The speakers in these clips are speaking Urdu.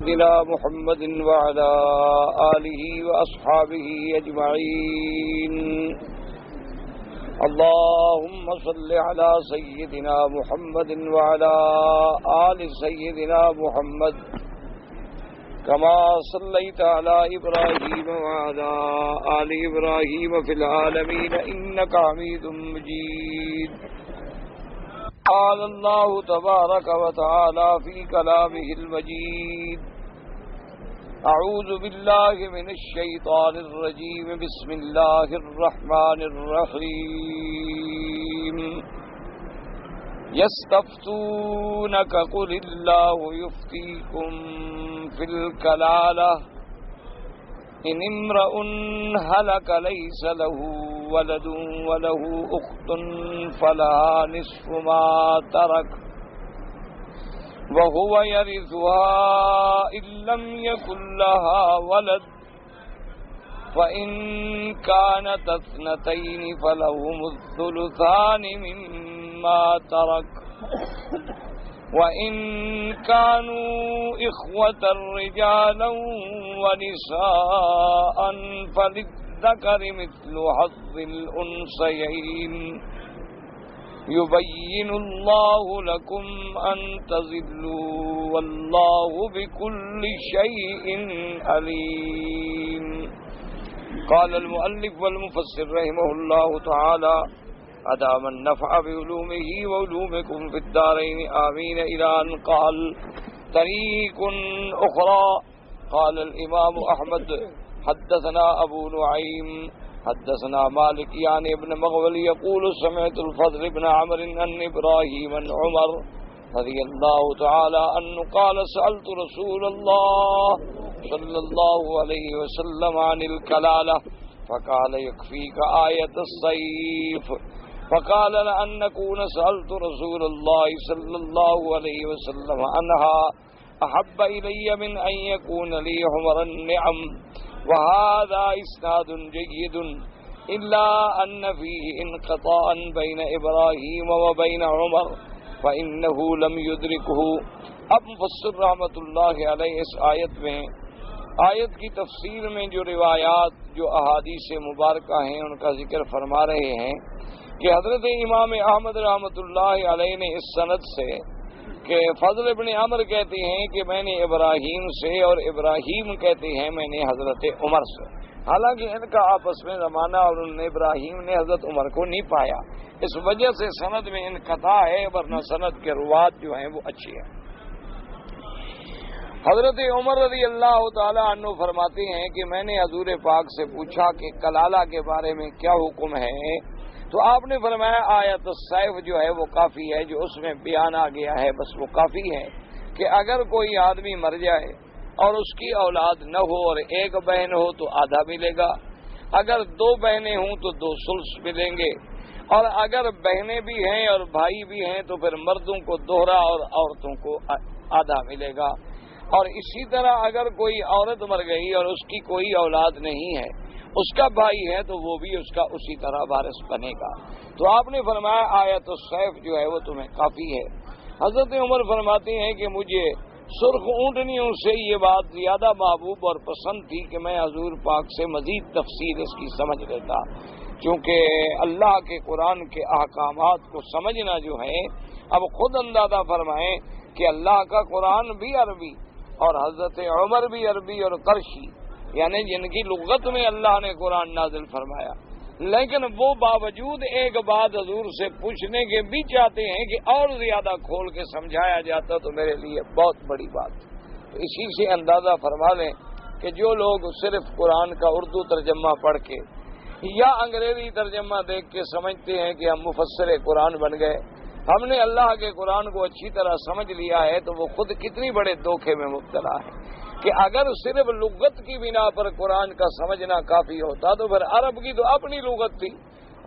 سيدنا محمد وعلى آله وأصحابه أجمعين. اللهم صل على سيدنا محمد وعلى آل سيدنا محمد كما صليت على إبراهيم وعلى آل إبراهيم في العالمين إنك حميد مجيد. قال الله تبارك وتعالى في كلامه المجيد: أعوذ بالله من الشيطان الرجيم. بسم الله الرحمن الرحيم. يستفتونك قل الله يفتيكم في الكلالة إن امرؤ هلك ليس له ولد وله أخت فلها نصف ما ترك وهو يرثها إن لم يكن لها ولد فإن كانت اثنتين فلهم الثلثان مما ترك وإن كانوا إخوة رجالا ونساء فللذكر مثل حظ الأنثيين يبين الله لكم أن تضلوا والله بكل شيء عليم. قال المؤلف والمفسر رحمه الله تعالى: أدام النفع بعلومه وعلومكم في الدارين آمين. إلى أن قال: طريق أخرى. قال الإمام أحمد: حدثنا أبو نعيم حدثنا مالك يعني ابن مغول يقول: سمعت الفضل بن عمرو عن إبراهيم عن عمر رضي الله تعالى عنه قال: سألت رسول الله صلى الله عليه وسلم عن الكلالة فقال: يكفيك آية السيف. فقال: لأن نكون سألت رسول الله صلى الله عليه وسلم عنها أحب إلي من أن يكون لي حمر النعم. وهذا إسناد جيد إلا أن فيه انقطاعا بين إبراهيم وبين عمر فإنه لم يدركه. اب مفسر رحمۃ اللہ علیہ اس آیت کی تفسیر میں جو روایات جو احادیث مبارکہ ہیں ان کا ذکر فرما رہے ہیں کہ حضرت امام احمد رحمۃ اللہ علیہ نے اس سند سے کہ فضل ابن عمر کہتے ہیں کہ میں نے ابراہیم سے اور ابراہیم کہتے ہیں میں نے حضرت عمر سے. حالانکہ ان کا آپس میں زمانہ اور ابراہیم نے حضرت عمر کو نہیں پایا، اس وجہ سے سند میں انقطاع ہے، ورنہ سند کے روات جو ہیں وہ اچھی ہیں. حضرت عمر رضی اللہ تعالی عنہ فرماتے ہیں کہ میں نے حضور پاک سے پوچھا کہ کلالہ کے بارے میں کیا حکم ہے، تو آپ نے فرمایا آیت السیف جو ہے وہ کافی ہے، جو اس میں بیان آ گیا ہے بس وہ کافی ہے کہ اگر کوئی آدمی مر جائے اور اس کی اولاد نہ ہو اور ایک بہن ہو تو آدھا ملے گا، اگر دو بہنیں ہوں تو 2 ثلث ملیں گے، اور اگر بہنیں بھی ہیں اور بھائی بھی ہیں تو پھر مردوں کو دوہرا اور عورتوں کو آدھا ملے گا. اور اسی طرح اگر کوئی عورت مر گئی اور اس کی کوئی اولاد نہیں ہے، اس کا بھائی ہے تو وہ بھی اس کا اسی طرح وارث بنے گا. تو آپ نے فرمایا آیت السیف جو ہے وہ تمہیں کافی ہے. حضرت عمر فرماتے ہیں کہ مجھے سرخ اونٹنیوں سے یہ بات زیادہ محبوب اور پسند تھی کہ میں حضور پاک سے مزید تفصیل اس کی سمجھ لیتا، کیونکہ اللہ کے قرآن کے احکامات کو سمجھنا جو ہے، اب خود اندازہ فرمائیں کہ اللہ کا قرآن بھی عربی اور حضرت عمر بھی عربی اور قرشی، یعنی جن کی لغت میں اللہ نے قرآن نازل فرمایا، لیکن وہ باوجود ایک بات حضور سے پوچھنے کے بھی چاہتے ہیں کہ اور زیادہ کھول کے سمجھایا جاتا تو میرے لیے بہت بڑی بات. تو اسی سے اندازہ فرما لیں کہ جو لوگ صرف قرآن کا اردو ترجمہ پڑھ کے یا انگریزی ترجمہ دیکھ کے سمجھتے ہیں کہ ہم مفسر قرآن بن گئے، ہم نے اللہ کے قرآن کو اچھی طرح سمجھ لیا ہے، تو وہ خود کتنی بڑے دھوکے میں مبتلا ہے کہ اگر صرف لغت کی بنا پر قرآن کا سمجھنا کافی ہوتا تو پھر عرب کی تو اپنی لغت تھی،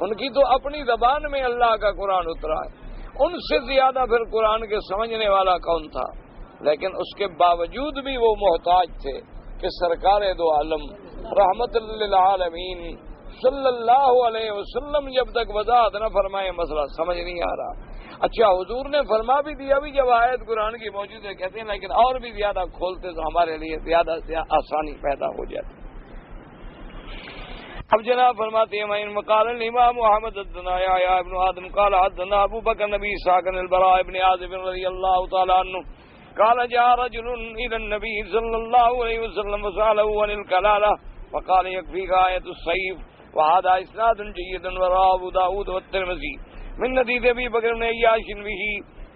ان کی تو اپنی زبان میں اللہ کا قرآن اترا ہے، ان سے زیادہ پھر قرآن کے سمجھنے والا کون تھا. لیکن اس کے باوجود بھی وہ محتاج تھے کہ سرکار دو عالم رحمت للعالمین صلی اللہ علیہ وسلم جب تک وضاحت نہ فرمائے مسئلہ سمجھ نہیں آ رہا۔ اچھا حضور نے فرما بھی دیا بھی جب آیت قرآن کی موجود ہے کہتے ہیں، لیکن اور بھی زیادہ کھولتے تو ہمارے لیے زیادہ سے آسانی پیدا ہو جاتی۔ اب جناب فرماتے ہیں مقال الامام محمد حدثنا يحيى ابن آدم قال حدثنا ابو بکر نبی اسحاق البراء ابن عازب رضی اللہ تعالی عنہ قال جاء رجل الى النبي صلی اللہ علیہ وسلم وسأله عن الكلالة فقال يكفيك آية السيف وهذا اسناد جيد ورواه ابو داود والترمذي من حديث ابي بكر بن عياش به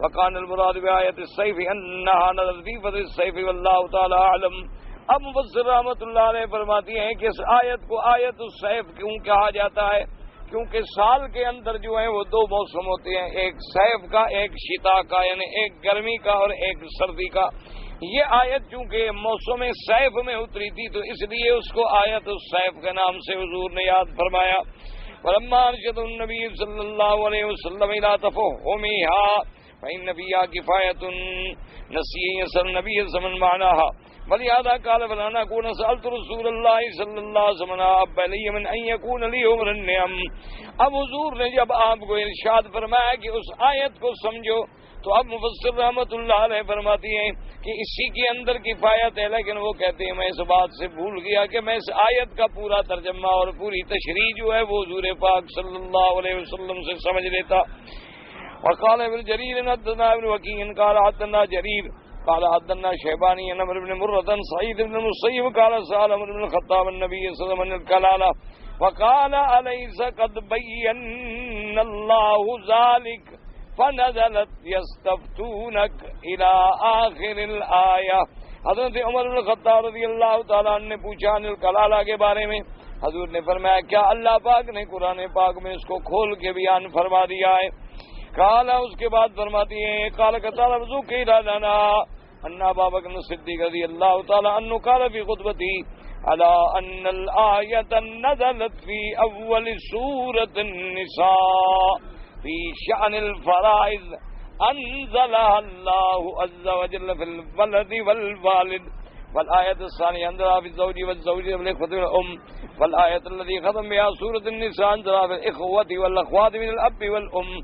وكان المراد بآية السيف انها نزلت في فضل السيف والله تعالى اعلم۔ اب مفسر رحمۃ اللہ علیہ فرماتی ہیں کہ اس آیت کو آیت السیف کیوں کہا جاتا ہے؟ کیونکہ سال کے اندر جو ہے وہ دو موسم ہوتے ہیں، ایک سیف کا ایک شتا کا، یعنی ایک گرمی کا اور ایک سردی کا۔ یہ آیت چونکہ موسم سیف میں اتری تھی تو اس لیے اس کو آیت السیف کے نام سے حضور نے یاد فرمایا۔ ولما ارشد النبی صلی اللہ علیہ وسلم الى تفهمها فإن فيها كفاية نسي النبي صلى الله عليه وسلم معناها ولهذا قال فلا نكون سألت رسول الله صلی اللہ علیہ وسلم اب علی من ان يكون لي عمر النعم۔ اب حضور نے جب آپ کو ارشاد فرمایا کہ اس آیت کو سمجھو تو اب مفسر رحمۃ اللہ علیہ فرماتی ہیں کہ اسی کے اندر کفایت ہے، لیکن وہ کہتے ہیں میں اس بات سے بھول گیا کہ میں اس آیت کا پورا ترجمہ اور پوری تشریح جو ہے وہ حضور پاک صلی اللہ علیہ وسلم سے سمجھ لیتا۔ وقال ابن جرير حدثنا ابن وكيع قال حدثنا جرير قال حدثنا شيباني عن عمرو بن مرة سعيد بن المسيب قال سأل عمر بن الخطاب النبي صلى الله عليه وسلم الكلالة وقال أليس قد بين الله ذلك فنزلت يستفتونك إلى آخر الآية۔ حضرت عمر بن الخطاب رضی اللہ تعالیٰ عنہ نے پوچھا عن الکلالہ کے بارے میں، حضور نے فرمایا کیا اللہ پاک نے قرآن پاک میں اس کو کھول کے بیان فرما دیا ہے؟ کالا اس کے بعد فرماتی ہیں قال قتادہ ذکر لنا ان ابا بکر صدیق رضی اللہ تعالی عنہ قال فی خطبتی الا ان الآیۃ نزلت فی اول سورۃ النساء فی شأن الفرائض انزلها اللہ عز وجل فی الولد والوالد والآیت الثانیہ انزلها فی الزوج والزوجہ والإخوة والأم والآیت التي ختم بها سورۃ النساء انزلها فی الإخوة والأخوات من الأب والأم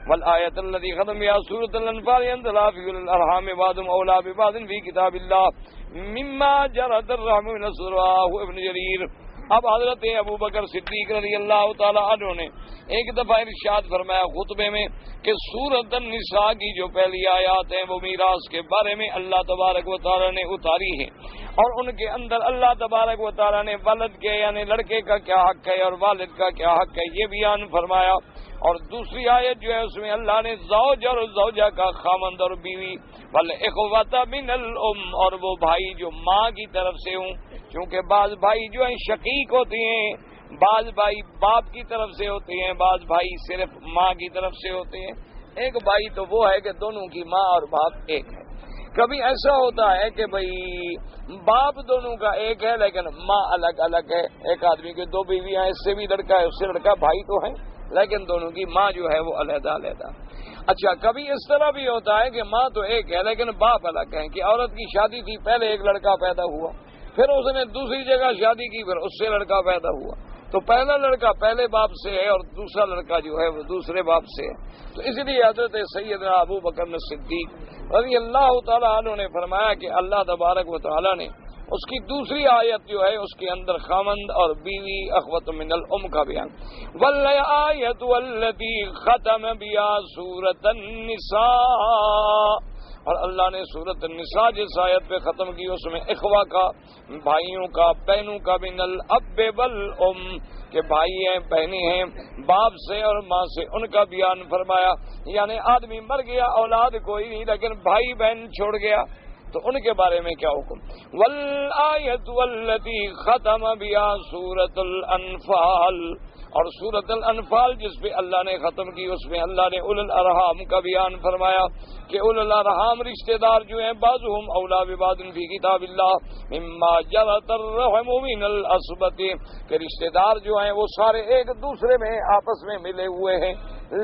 والآیت التي ختم بها سورۃ الانفال انزلها فی الارحام بعضهم اولی ببعض فی کتاب اللہ مما جرت الرحم من رواه ابن جریر۔ اب حضرت ابو بکر صدیق رضی اللہ تعالی عنہ نے ایک دفعہ ارشاد فرمایا خطبے میں کہ سورۃ النساء کی جو پہلی آیات ہیں وہ میراث کے بارے میں اللہ تبارک و تعالی نے اتاری ہیں، اور ان کے اندر اللہ تبارک و تعالی نے ولد کے یعنی لڑکے کا کیا حق ہے اور والد کا کیا حق ہے یہ بیان فرمایا۔ اور دوسری آیت جو ہے اس میں اللہ نے زوج اور زوجہ کا خامند اور بیوی والاخوۃ من الام اور وہ بھائی جو ماں کی طرف سے ہوں، کیونکہ بعض بھائی جو ہیں شقیق ہوتے ہیں، بعض بھائی باپ کی طرف سے ہوتے ہیں، بعض بھائی صرف ماں کی طرف سے ہوتے ہیں۔ ایک بھائی تو وہ ہے کہ دونوں کی ماں اور باپ ایک ہے۔ کبھی ایسا ہوتا ہے کہ بھائی باپ دونوں کا ایک ہے لیکن ماں الگ الگ ہے، ایک آدمی کے دو بیویاں ہیں، اس سے بھی لڑکا ہے اس سے لڑکا، بھائی تو ہے لیکن دونوں کی ماں جو ہے وہ علیحدہ علیحدہ۔ اچھا کبھی اس طرح بھی ہوتا ہے کہ ماں تو ایک ہے لیکن باپ الگ ہے، کہ عورت کی شادی تھی پہلے ایک لڑکا پیدا ہوا، پھر اس نے دوسری جگہ شادی کی پھر اس سے لڑکا پیدا ہوا، تو پہلا لڑکا پہلے باپ سے ہے اور دوسرا لڑکا جو ہے وہ دوسرے باپ سے ہے۔ تو اس لیے حضرت سیدنا ابو بکر صدیق رضی اللہ تعالیٰ عنہ نے فرمایا کہ اللہ تبارک و تعالیٰ نے اس کی دوسری آیت جو ہے اس کے اندر خامند اور بیوی اخوت من الام کا بیان، والآیت والتی ختم بیا سورۃ النساء، اور اللہ نے سورۃ النساء جس آیت پہ ختم کی اس میں اخوا کا بھائیوں کا بہنوں کا من الاب والام کہ بھائی ہیں بہنیں ہیں باپ سے اور ماں سے ان کا بیان فرمایا، یعنی آدمی مر گیا اولاد کوئی نہیں لیکن بھائی بہن چھوڑ گیا تو ان کے بارے میں کیا حکم۔ والآیت والتی ختم بیا سورۃ الانفال، اور سورۃ الانفال جس پہ اللہ نے ختم کی اس میں اللہ نے اول الارحام کا بیان فرمایا کہ اول الارحام رشتہ دار جو ہیں بعضهم اولا ببعض فی کتاب اللہ مما جرت الرحم من الاسبۃ، کہ رشتہ دار جو ہیں وہ سارے ایک دوسرے میں آپس میں ملے ہوئے ہیں،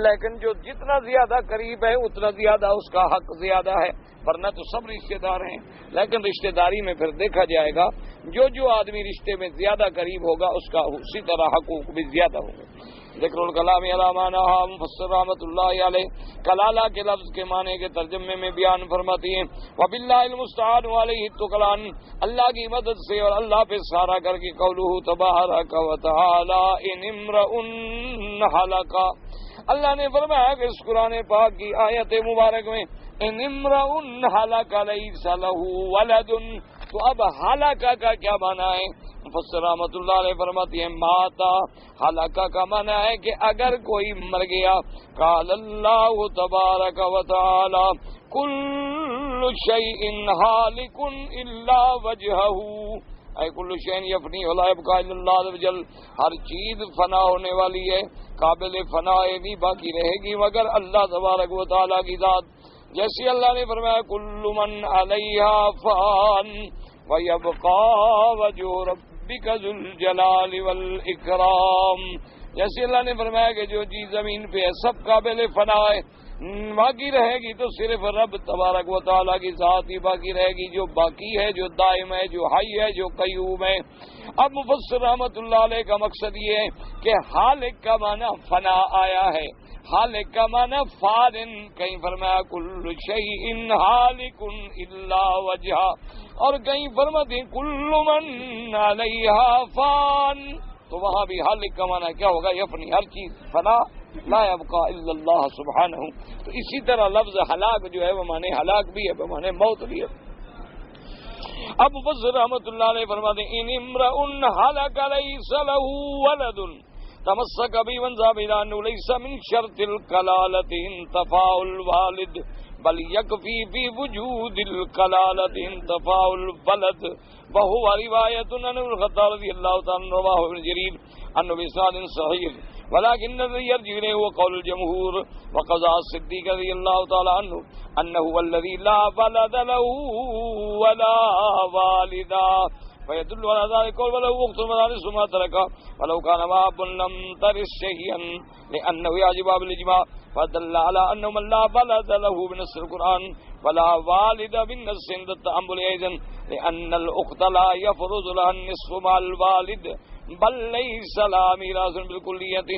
لیکن جو جتنا زیادہ قریب ہے اتنا زیادہ اس کا حق زیادہ ہے، ورنہ تو سب رشتہ دار ہیں، لیکن رشتہ داری میں پھر دیکھا جائے گا جو آدمی رشتے میں زیادہ قریب ہوگا اس کا اسی طرح حقوق بھی زیادہ ہوگا۔ ذکر الکلام علامہ مفسر رحمۃ اللہ علیہ کلالہ کے لفظ کے معنی کے ترجمے میں بیان فرماتی ہیں وباللہ المستعان علیہ التکلان، اللہ کی مدد سے اور اللہ پہ سارا کر کے قولہ تبارک و تعالی ان امرؤ ہلک، اللہ نے فرمایا کہ اس قرآن پاک کی آیت مبارک میں ان امرؤ ہلک لیس لہ ولد، تو اب ہلاکا کا کیا معنی ہے؟ مفسر رحمۃ اللہ علیہ فرماتی ہیں ماتا، ہلاکا کا معنی ہے کہ اگر کوئی مر گیا، قال اللہ تبارک و تعالی کل شیء ہالک الا وجہہ، اے کل شیء یفنی ولا یبقى الا اللہ عز وجل، ہر چیز فنا ہونے والی ہے، قابل فنا نہیں باقی رہے گی مگر اللہ تبارک و تعالی کی ذات، جیسے اللہ نے فرمایا کل من علیہا فان وَيَبْقَى وَجْهُ رَبِّكَ ذُو الْجَلَالِ وَالْإِكْرَامِ، جیسے اللہ نے فرمایا کہ جو چیز زمین پہ ہے سب قابل فنا ہے، باقی رہے گی تو صرف رب تبارک و تعالیٰ کی ذات ہی باقی رہے گی، جو باقی ہے، جو دائم ہے، جو حی ہے، جو قیوم ہے۔ اب مفسر رحمۃ اللہ علیہ کا مقصد یہ ہے کہ حالق کا معنی فنا آیا ہے، حالق کا معنی فان، کہیں فرمایا کل شیء حالق الا وجہہ، اور کہیں فرماتے ہیں کل من علیہا فان، تو وہاں بھی حالق کا معنی کیا ہوگا؟ یفنی، ہر چیز فنا، لا یبقى الا اللہ سبحانہ۔ تو اسی طرح لفظ ہلاک جو ہے وہ معنی ہلاک بھی ہے، وہ معنی موت بھی ہے۔ اب مفسر رحمۃ اللہ علیہ فرماتے ہیں ان امرؤ ہلک لیس لہ ولد تمسک بمنذاب انه ليس من شرط الکلالۃ انتفاء الوالد بل یکفی فی وجود الکلالۃ انتفاء الولد، وهو روایت عن الخطاب رضی اللہ تعالی عنہ رواه ابن جریر عن بسند صحیح، ولكن الذي يرجع إليه هو قول الجمهور وقضاء الصديق رضي الله تعالى عنه أنه هو الذي لا ولد له ولا والدا، فيدل على ذلك قول وله أخت فوارث ما ترك ولو كان أب لم ترث شيئا لأنه يجب بالإجماع، فدل على أنه من لا ولد له بنص القرآن ولا والد بالنص عند التأمل أيضا لأن الأخت لا يفرض لها النصف مع الوالد بل لیس لها میراث بالکلیت۔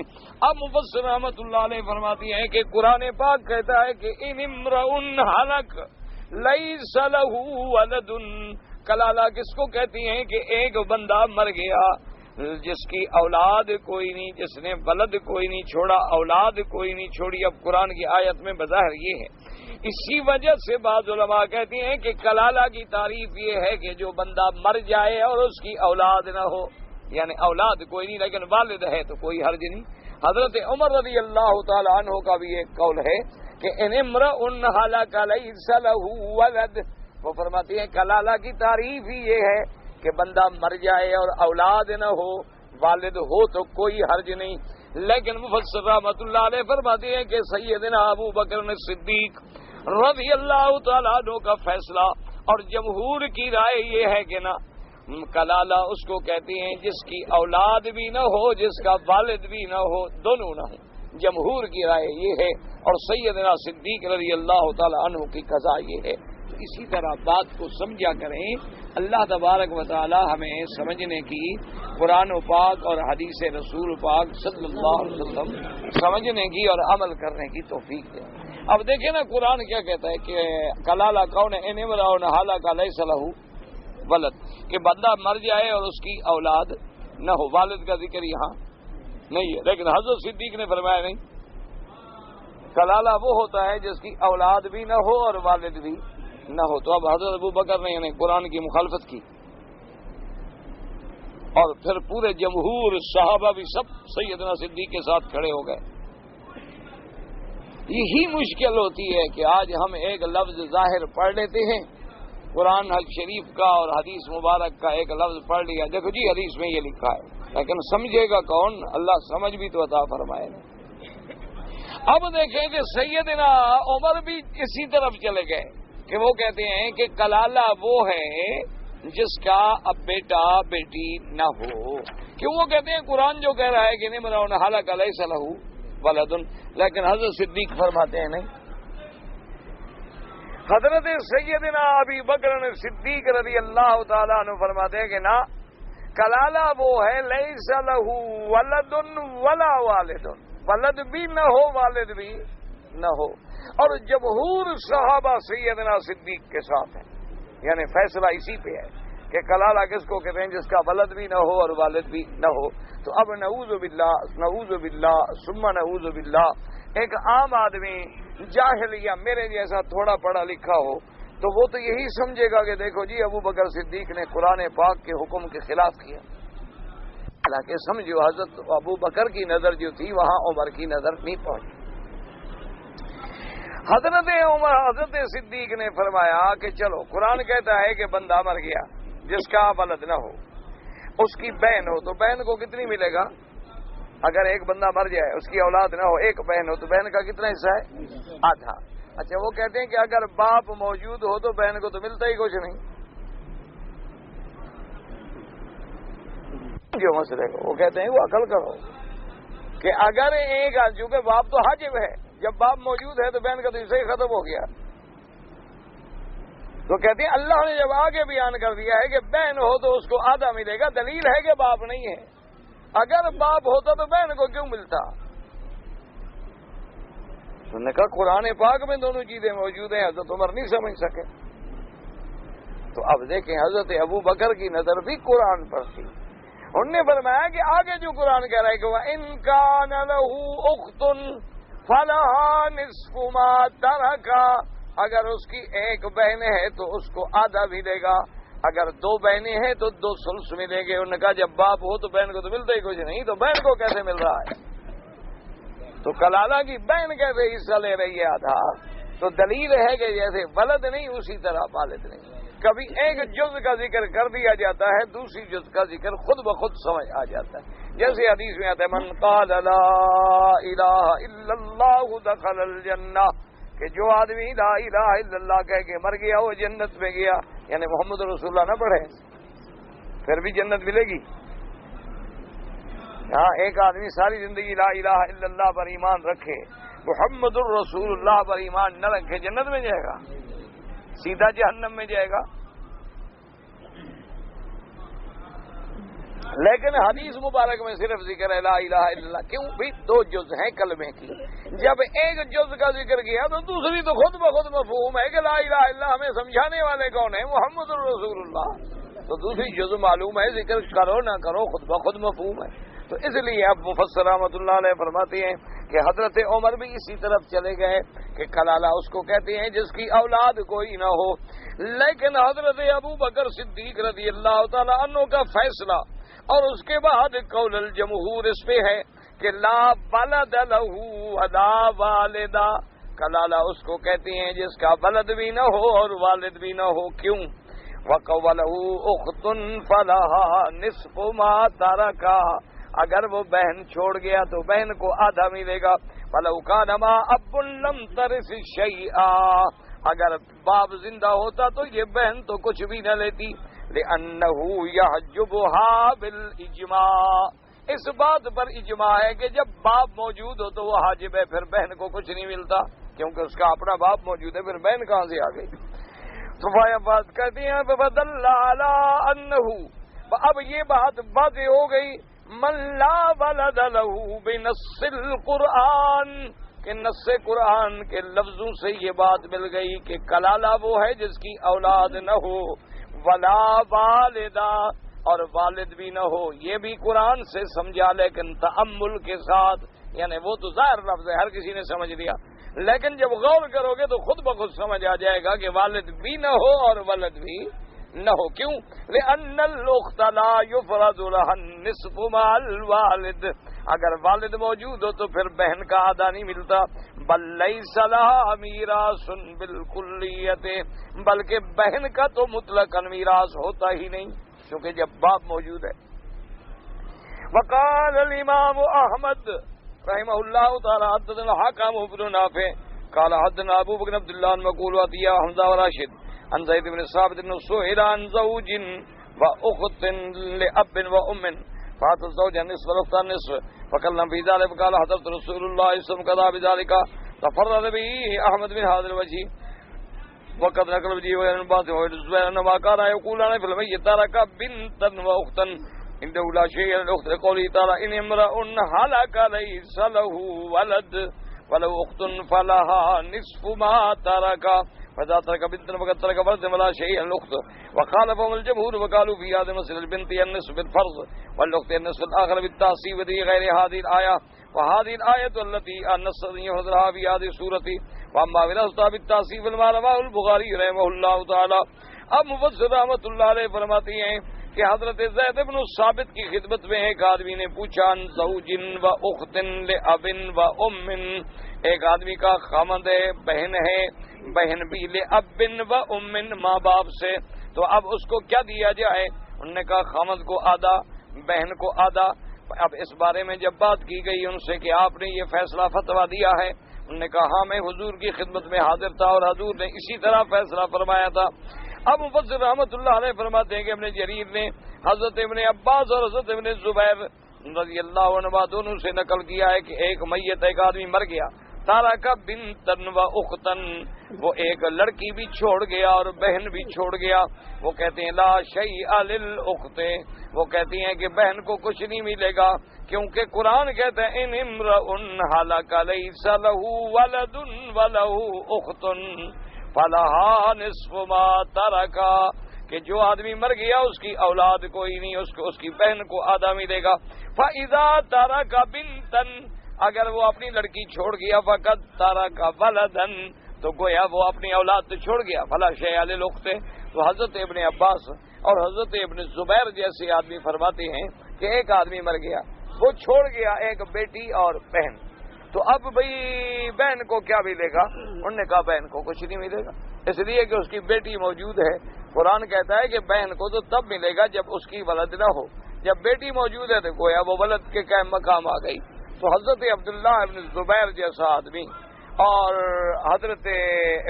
اب مفسر رحمۃ اللہ علیہ فرماتی ہیں کہ قرآن پاک کہتا ہے کہ ان امرؤ ہلک لیس لہ ولد، کلالہ کس کو کہتی ہیں کہ ایک بندہ مر گیا جس کی اولاد کوئی نہیں، جس نے ولد کوئی نہیں چھوڑا، اولاد کوئی نہیں چھوڑی۔ اب قرآن کی آیت میں بظاہر یہ ہے، اسی وجہ سے بعض علماء کہتی ہیں کہ کلالہ کی تعریف یہ ہے کہ جو بندہ مر جائے اور اس کی اولاد نہ ہو، یعنی اولاد کوئی نہیں لیکن والد ہے تو کوئی حرج نہیں۔ حضرت عمر رضی اللہ تعالی عنہ کا بھی ایک قول ہے کہ ان امرؤ ہلک لیس لہ ولد، وہ فرماتی ہیں کلالہ کی تعریف ہی یہ ہے کہ بندہ مر جائے اور اولاد نہ ہو، والد ہو تو کوئی حرج نہیں۔ لیکن مفسر رحمۃ اللہ علیہ فرماتے ہیں کہ سیدنا ابو بکر صدیق رضی اللہ تعالیٰ عنہ کا فیصلہ اور جمہور کی رائے یہ ہے کہ نہ، کلالہ اس کو کہتے ہیں جس کی اولاد بھی نہ ہو، جس کا والد بھی نہ ہو، دونوں نہ ہو۔ جمہور کی رائے یہ ہے اور سیدنا صدیق رضی اللہ تعالیٰ عنہ کی قضا یہ ہے۔ تو اسی طرح بات کو سمجھا کریں، اللہ تبارک و تعالی ہمیں سمجھنے کی، قرآن و پاک اور حدیث رسول پاک صلی اللہ علیہ وسلم سمجھنے کی اور عمل کرنے کی توفیق دے۔ اب دیکھیں نا قرآن کیا کہتا ہے کہ کلالہ کون ہے؟ ان امرؤ ہلک لیس لہ ولد، کہ بندہ مر جائے اور اس کی اولاد نہ ہو۔ والد کا ذکر یہاں نہیں ہے، لیکن حضرت صدیق نے فرمایا نہیں، کلالہ وہ ہوتا ہے جس کی اولاد بھی نہ ہو اور والد بھی نہ ہو۔ تو اب حضرت ابو بکر نے یعنی قرآن کی مخالفت کی اور پھر پورے جمہور صحابہ بھی سب سیدنا صدیق کے ساتھ کھڑے ہو گئے۔ یہی مشکل ہوتی ہے کہ آج ہم ایک لفظ ظاہر پڑھ لیتے ہیں، قرآن شریف کا اور حدیث مبارک کا ایک لفظ پڑھ لیا، دیکھو جی حدیث میں یہ لکھا ہے، لیکن سمجھے گا کون؟ اللہ سمجھ بھی تو عطا فرمائے گا۔ اب دیکھیں کہ سیدنا عمر بھی اسی طرف چلے گئے کہ وہ کہتے ہیں کہ کلالہ وہ ہے جس کا اب بیٹا بیٹی نہ ہو، کیوں؟ وہ کہتے ہیں قرآن جو کہہ رہا ہے کہ امرؤ ہلک لیس لہ ولد، لیکن حضرت صدیق فرماتے ہیں نہیں. حضرت سیدنا ابی بکر صدیق رضی اللہ تعالیٰ عنہ فرماتے ہیں کہ نا، کلالہ وہ ہے لیس لہ ولد ولا والد، ولد بھی نہ ہو والد بھی نہ ہو. اور جمہور صحابہ سیدنا صدیق کے ساتھ ہیں، یعنی فیصلہ اسی پہ ہے کہ کلالہ کس کو کہتے ہیں؟ جس کا ولد بھی نہ ہو اور والد بھی نہ ہو. تو اب نعوذ باللہ ثم نعوذ باللہ ایک عام آدمی جاہل یا میرے جیسا تھوڑا پڑھا لکھا ہو تو وہ تو یہی سمجھے گا کہ دیکھو جی ابو بکر صدیق نے قرآن پاک کے حکم کے خلاف کیا. حالانکہ سمجھو حضرت ابو بکر کی نظر جو تھی وہاں عمر کی نظر نہیں پہنچی. حضرت صدیق نے فرمایا کہ چلو قرآن کہتا ہے کہ بندہ مر گیا جس کا ولد نہ ہو، اس کی بہن ہو تو بہن کو کتنی ملے گا؟ اگر ایک بندہ مر جائے اس کی اولاد نہ ہو، ایک بہن ہو تو بہن کا کتنا حصہ ہے؟ آدھا. اچھا وہ کہتے ہیں کہ اگر باپ موجود ہو تو بہن کو تو ملتا ہی کچھ نہیں. جو مسئلے کو وہ کہتے ہیں وہ عقل کرو کہ اگر ایک چونکہ باپ تو حاجب ہے، جب باپ موجود ہے تو بہن کا تو حصہ ہی ختم ہو گیا. تو کہتے ہیں اللہ نے جب آگے بیان کر دیا ہے کہ بہن ہو تو اس کو آدھا ملے گا، دلیل ہے کہ باپ نہیں ہے. اگر باپ ہوتا تو بہن کو کیوں ملتا؟ انہوں نے کہا قرآن پاک میں دونوں چیزیں موجود ہیں، حضرت عمر نہیں سمجھ سکے. تو اب دیکھیں حضرت ابو بکر کی نظر بھی قرآن پر تھی. انہوں نے فرمایا کہ آگے جو قرآن کہہ رہا ہے کہ وَإِن كَانَ لَهُ أُخْتٌ فَلَهَا نِصْفُ مَا تَرَكَ، اگر اس کی ایک بہن ہے تو اس کو آدھا ملے گا، اگر دو بہنیں ہیں تو 2 ثلث ملیں گے. انہوں نے کہا جب باپ ہو تو بہن کو تو ملتا ہی کچھ نہیں، تو بہن کو کیسے مل رہا ہے؟ تو کلالہ کی بہن کیسے حصہ لے رہی ہے آدھا؟ تو دلیل ہے کہ جیسے ولد نہیں اسی طرح والد نہیں. کبھی ایک جز کا ذکر کر دیا جاتا ہے، دوسری جز کا ذکر خود بخود سمجھ آ جاتا ہے. جیسے حدیث میں آتا ہے من قال لا الہ الا اللہ دخل الجنہ، کہ جو آدمی لا الہ الا اللہ کہہ کے مر گیا وہ جنت میں گیا. یعنی محمد رسول اللہ نہ پڑھے پھر بھی جنت ملے گی. ہاں ایک آدمی ساری زندگی لا الہ الا اللہ پر ایمان رکھے، محمد الرسول اللہ پر ایمان نہ رکھے، جنت میں جائے گا؟ سیدھا جہنم میں جائے گا. لیکن حدیث مبارک میں صرف ذکر ہے لا الہ الا اللہ. کیوں بھی 2 جز ہیں کلمے کی، جب ایک جز کا ذکر کیا تو دوسری تو خود بخود مفہوم ہے کہ لا الہ الا اللہ ہمیں سمجھانے والے کون ہیں؟ محمد الرسول اللہ. تو دوسری جز معلوم ہے، ذکر کرو نہ کرو خود بخود مفہوم ہے. تو اس لیے اب مفسر رحمۃ اللہ علیہ فرماتے ہیں کہ حضرت عمر بھی اسی طرف چلے گئے کہ کلالہ اس کو کہتے ہیں جس کی اولاد کوئی نہ ہو. لیکن حضرت ابو بکر صدیق رضی اللہ تعالی عنہ کا فیصلہ اور اس کے بعد قول الجمہور اس پہ ہے کہ لا ولد لہ ولا والدہ. کلالہ اس کو کہتے ہیں جس کا ولد بھی نہ ہو اور والد بھی نہ ہو. کیوں؟ وَقَوَلَهُ أُخْتٌ فَلَهَا نِصْفُ مَا تَرَكَ، اگر وہ بہن چھوڑ گیا تو بہن کو آدھا ملے گا. فَلَوْ كَانَ مَا أَبٌّ لَمْ تَرِثْ شَيْئًا، اگر باپ زندہ ہوتا تو یہ بہن تو کچھ بھی نہ لیتی. لِأَنَّهُ يَحْجُبُهَا بِالْإِجْمَاعِ، اس بات پر اجماع ہے کہ جب باپ موجود ہو تو وہ حاجب ہے، پھر بہن کو کچھ نہیں ملتا کیونکہ اس کا اپنا باپ موجود ہے، پھر بہن کہاں سے آ گئی؟ تو بات کہتے ہیں فَدَلَّ عَلَىٰ أَنَّهُ، اب یہ بات واضح ہو گئی من لا ولد له بنص القرآن، کہ نص قرآن کے لفظوں سے یہ بات مل گئی کہ کلالہ وہ ہے جس کی اولاد نہ ہو، ولا والدہ، اور والد بھی نہ ہو. یہ بھی قرآن سے سمجھا لیکن تأمل کے ساتھ، یعنی وہ تو ظاہر لفظ ہے ہر کسی نے سمجھ لیا، لیکن جب غور کرو گے تو خود بخود سمجھ آ جائے گا کہ والد بھی نہ ہو اور ولد بھی نہ ہو. کیوں؟ لأن الأخت لا يفرض لها النصف مع الوالد، اگر والد موجود ہو تو پھر بہن کا آدھا نہیں ملتا. بل ليس لها میراث بالکلیت، بلکہ بہن کا تو مطلقاً میراث ہوتا ہی نہیں کیونکہ جب باپ موجود ہے. وقال الامام احمد رحمہ اللہ تعالی حدثنا الحكم بن نافع قال حدثنا ابو بکر عبد الله المقول وعطية حمزة وراشد عن زید بن ثابت بن سئل عن زوج واخت لاب وام فات الزوج النصف والاخت النصف فكلم في ذلك فقال حضرت رسول الله صلى الله عليه وسلم كذا بذلك تفرد به احمد بن هذا الوجه وقد نقل به وابن عباس والزبير انما كان يقولان في الميت ترك بنتا واختا عنده لا شيء الاخت لقوله تعالى ان امرأ هلك ليس له ولد ولو اخت فلها نصف ما ترك فإذا ترك بنتا فقد ترك فرضا ولا شيء الاخت وخالفهم الجمهور وقالوا في هذا المسألة البنت النصف بالفرض والاخت النصف الاخر بالتعصيب في غير هذه الآية وهذه الآية التي نص يحضرها في هذه السورة واما بنصها بالتعصيب ما رواه البخاری رحمہ اللہ تعالی. اب مفسر رحمۃ اللہ علیہ فرماتے ہیں کہ حضرت زید بن ثابت کی خدمت میں ایک آدمی نے پوچھا ان زوج و اخت لاب و ام، ایک آدمی کا خامند ہے، بہن ہے، بہن بھی لاب و ام، ماں باپ سے، تو اب اس کو کیا دیا جائے؟ انہوں نے کہا خامند کو آدھا، بہن کو آدھا. اب اس بارے میں جب بات کی گئی ان سے کہ آپ نے یہ فیصلہ فتویٰ دیا ہے، انہوں نے کہا ہاں میں حضور کی خدمت میں حاضر تھا اور حضور نے اسی طرح فیصلہ فرمایا تھا. اب مفسر رحمۃ اللہ علیہ فرماتے ہیں کہ ابن جریر نے حضرت ابن عباس اور حضرت ابن زبیر رضی اللہ عنہ دونوں سے نقل کیا ہے کہ ایک میت، ایک آدمی مر گیا، تارک بنتن و اختن، وہ ایک لڑکی بھی چھوڑ گیا اور بہن بھی چھوڑ گیا. وہ کہتے ہیں لا شیء للاخت، وہ کہتی ہیں کہ بہن کو کچھ نہیں ملے گا، کیونکہ قرآن کہتا ہے ان امرؤ ہلک لیس لہ ولد ولہ اخت فلہا نصف ما ترک، کہ جو آدمی مر گیا اس کی اولاد کوئی نہیں، اس کی بہن کو آدھا ملے گا. فَإِذَا تَرَكَ بِنْتًا، اگر وہ اپنی لڑکی چھوڑ گیا، فقط ترک ولدن، تو گویا وہ اپنی اولاد تو چھوڑ گیا. فلا شیء للاخت، تو حضرت ابن عباس اور حضرت ابن زبیر جیسے آدمی فرماتے ہیں کہ ایک آدمی مر گیا، وہ چھوڑ گیا ایک بیٹی اور بہن، تو اب بھئی بہن کو کیا ملے گا؟ انہوں نے کہا بہن کو کچھ نہیں ملے گا، اس لیے کہ اس کی بیٹی موجود ہے. قرآن کہتا ہے کہ بہن کو تو تب ملے گا جب اس کی ولد نہ ہو، جب بیٹی موجود ہے تو گویا وہ ولد کے قائم مقام آ گئی. تو حضرت عبداللہ ابن زبیر جیسا آدمی اور حضرت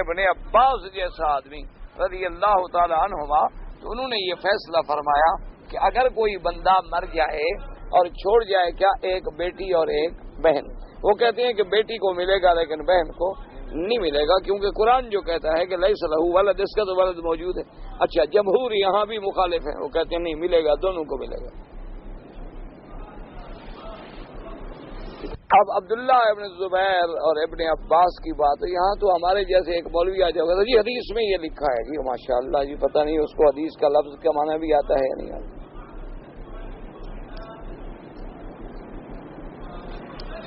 ابن عباس جیسا آدمی رضی اللہ تعالی عنہما، تو انہوں نے یہ فیصلہ فرمایا کہ اگر کوئی بندہ مر جائے اور چھوڑ جائے کیا ایک بیٹی اور ایک بہن، وہ کہتے ہیں کہ بیٹی کو ملے گا لیکن بہن کو نہیں ملے گا، کیونکہ قرآن جو کہتا ہے کہ لیس لہ ولد، اس کا تو ولد موجود ہے. اچھا جمہور یہاں بھی مخالف ہیں، وہ کہتے ہیں نہیں ملے گا، دونوں کو ملے گا. اب عبداللہ ابن زبیر اور ابن عباس کی بات ہے، یہاں تو ہمارے جیسے ایک مولوی آ جائے گا جی حدیث میں یہ لکھا ہے جی ماشاءاللہ جی، پتہ نہیں اس کو حدیث کا لفظ کا معنی بھی آتا ہے یا نہیں آتا.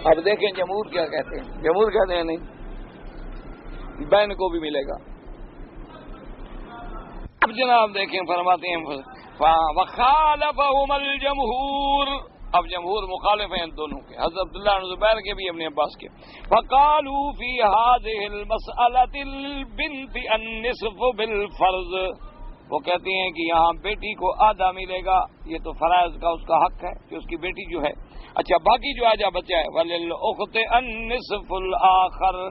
اب دیکھیں جمہور کیا کہتے ہیں، جمہور کہتے ہیں نہیں، بہن کو بھی ملے گا. اب جناب دیکھیں فرماتے ہیں وخالفهم الجمہور، اب جمہور مخالف ہیں ان دونوں کے، حضرت عبداللہ بن زبیر کے بھی ابن عباس کے. فقالوا في هذه المسألة البنت النصف بالفرض، وہ کہتے ہیں کہ یہاں بیٹی کو آدھا ملے گا، یہ تو فرائض کا اس کا حق ہے کہ اس کی بیٹی جو ہے. اچھا باقی جو آدھا بچا ہے وللأخت النصف الآخر،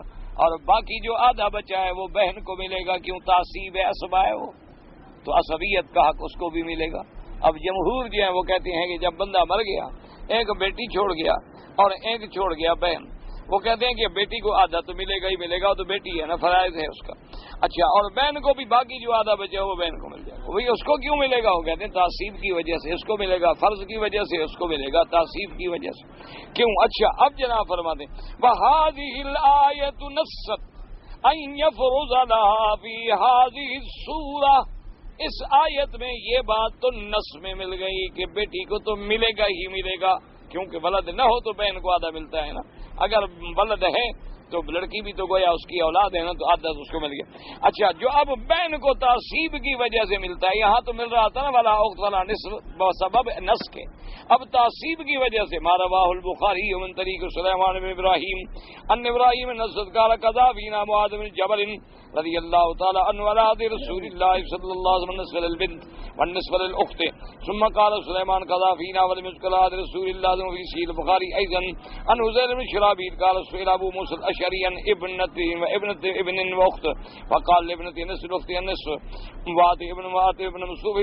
اور باقی جو آدھا بچا ہے وہ بہن کو ملے گا، کیوں تعصیب عصبہ ہے وہ، تو عصبیت کا حق اس کو بھی ملے گا. اب جمہور جو ہیں وہ کہتے ہیں کہ جب بندہ مر گیا، ایک بیٹی چھوڑ گیا اور ایک چھوڑ گیا بہن، وہ کہتے ہیں کہ بیٹی کو آدھا تو ملے گا ہی ملے گا، تو بیٹی ہے نا، فرائض ہے اس کا. اچھا اور بہن کو بھی باقی جو آدھا بچا وہ بہن کو مل جائے گا. وہی اس کو کیوں ملے گا؟ وہ کہتے ہیں تعصیب کی وجہ سے اس کو ملے گا، فرض کی وجہ سے اس کو ملے گا، تعصیب کی وجہ سے کیوں. اچھا اب جناب فرما دیں وَهَذِهِ الْآيَةُ نَصَّتْ أَن يَفْرُضَ لَهَا فِي هَذِهِ السُّورَةِ، اس آیت میں یہ بات تو نص میں مل گئی کہ بیٹی کو تو ملے گا ہی ملے گا، کیونکہ ولد نہ ہو تو بہن کو آدھا ملتا ہے نا، اگر ولد ہے تو لڑکی بھی تو گویا اس کی اولاد ہے نا، تو آدھا اس کو مل گیا. اچھا جو اب بہن کو تعصیب کی وجہ سے ملتا ہے، یہاں تو مل رہا تھا نا ولا اخت ولا نصف سبب نص کے، اب تعصیب کی وجہ سے ما رواہ البخاری من طریق سلیمان بن ابراہیم ان ابراہیم نصد قال قضا فینا معاذ بن جبل رضی اللہ تعالی عنہ علی عهد رسول اللہ صلی اللہ علیہ وسلم نصف للبنت والنصف للاخت ثم قال سلیمان قضا فینا ولم يذكر عهد رسول اللہ فی صحیح البخاری ايضا ان حذیفہ بن شرابیل قال سئل ابو موسى اشعريا ابنة ابن واخت فقال لابنتي نصف الاخت النصف واتي ابن مسعود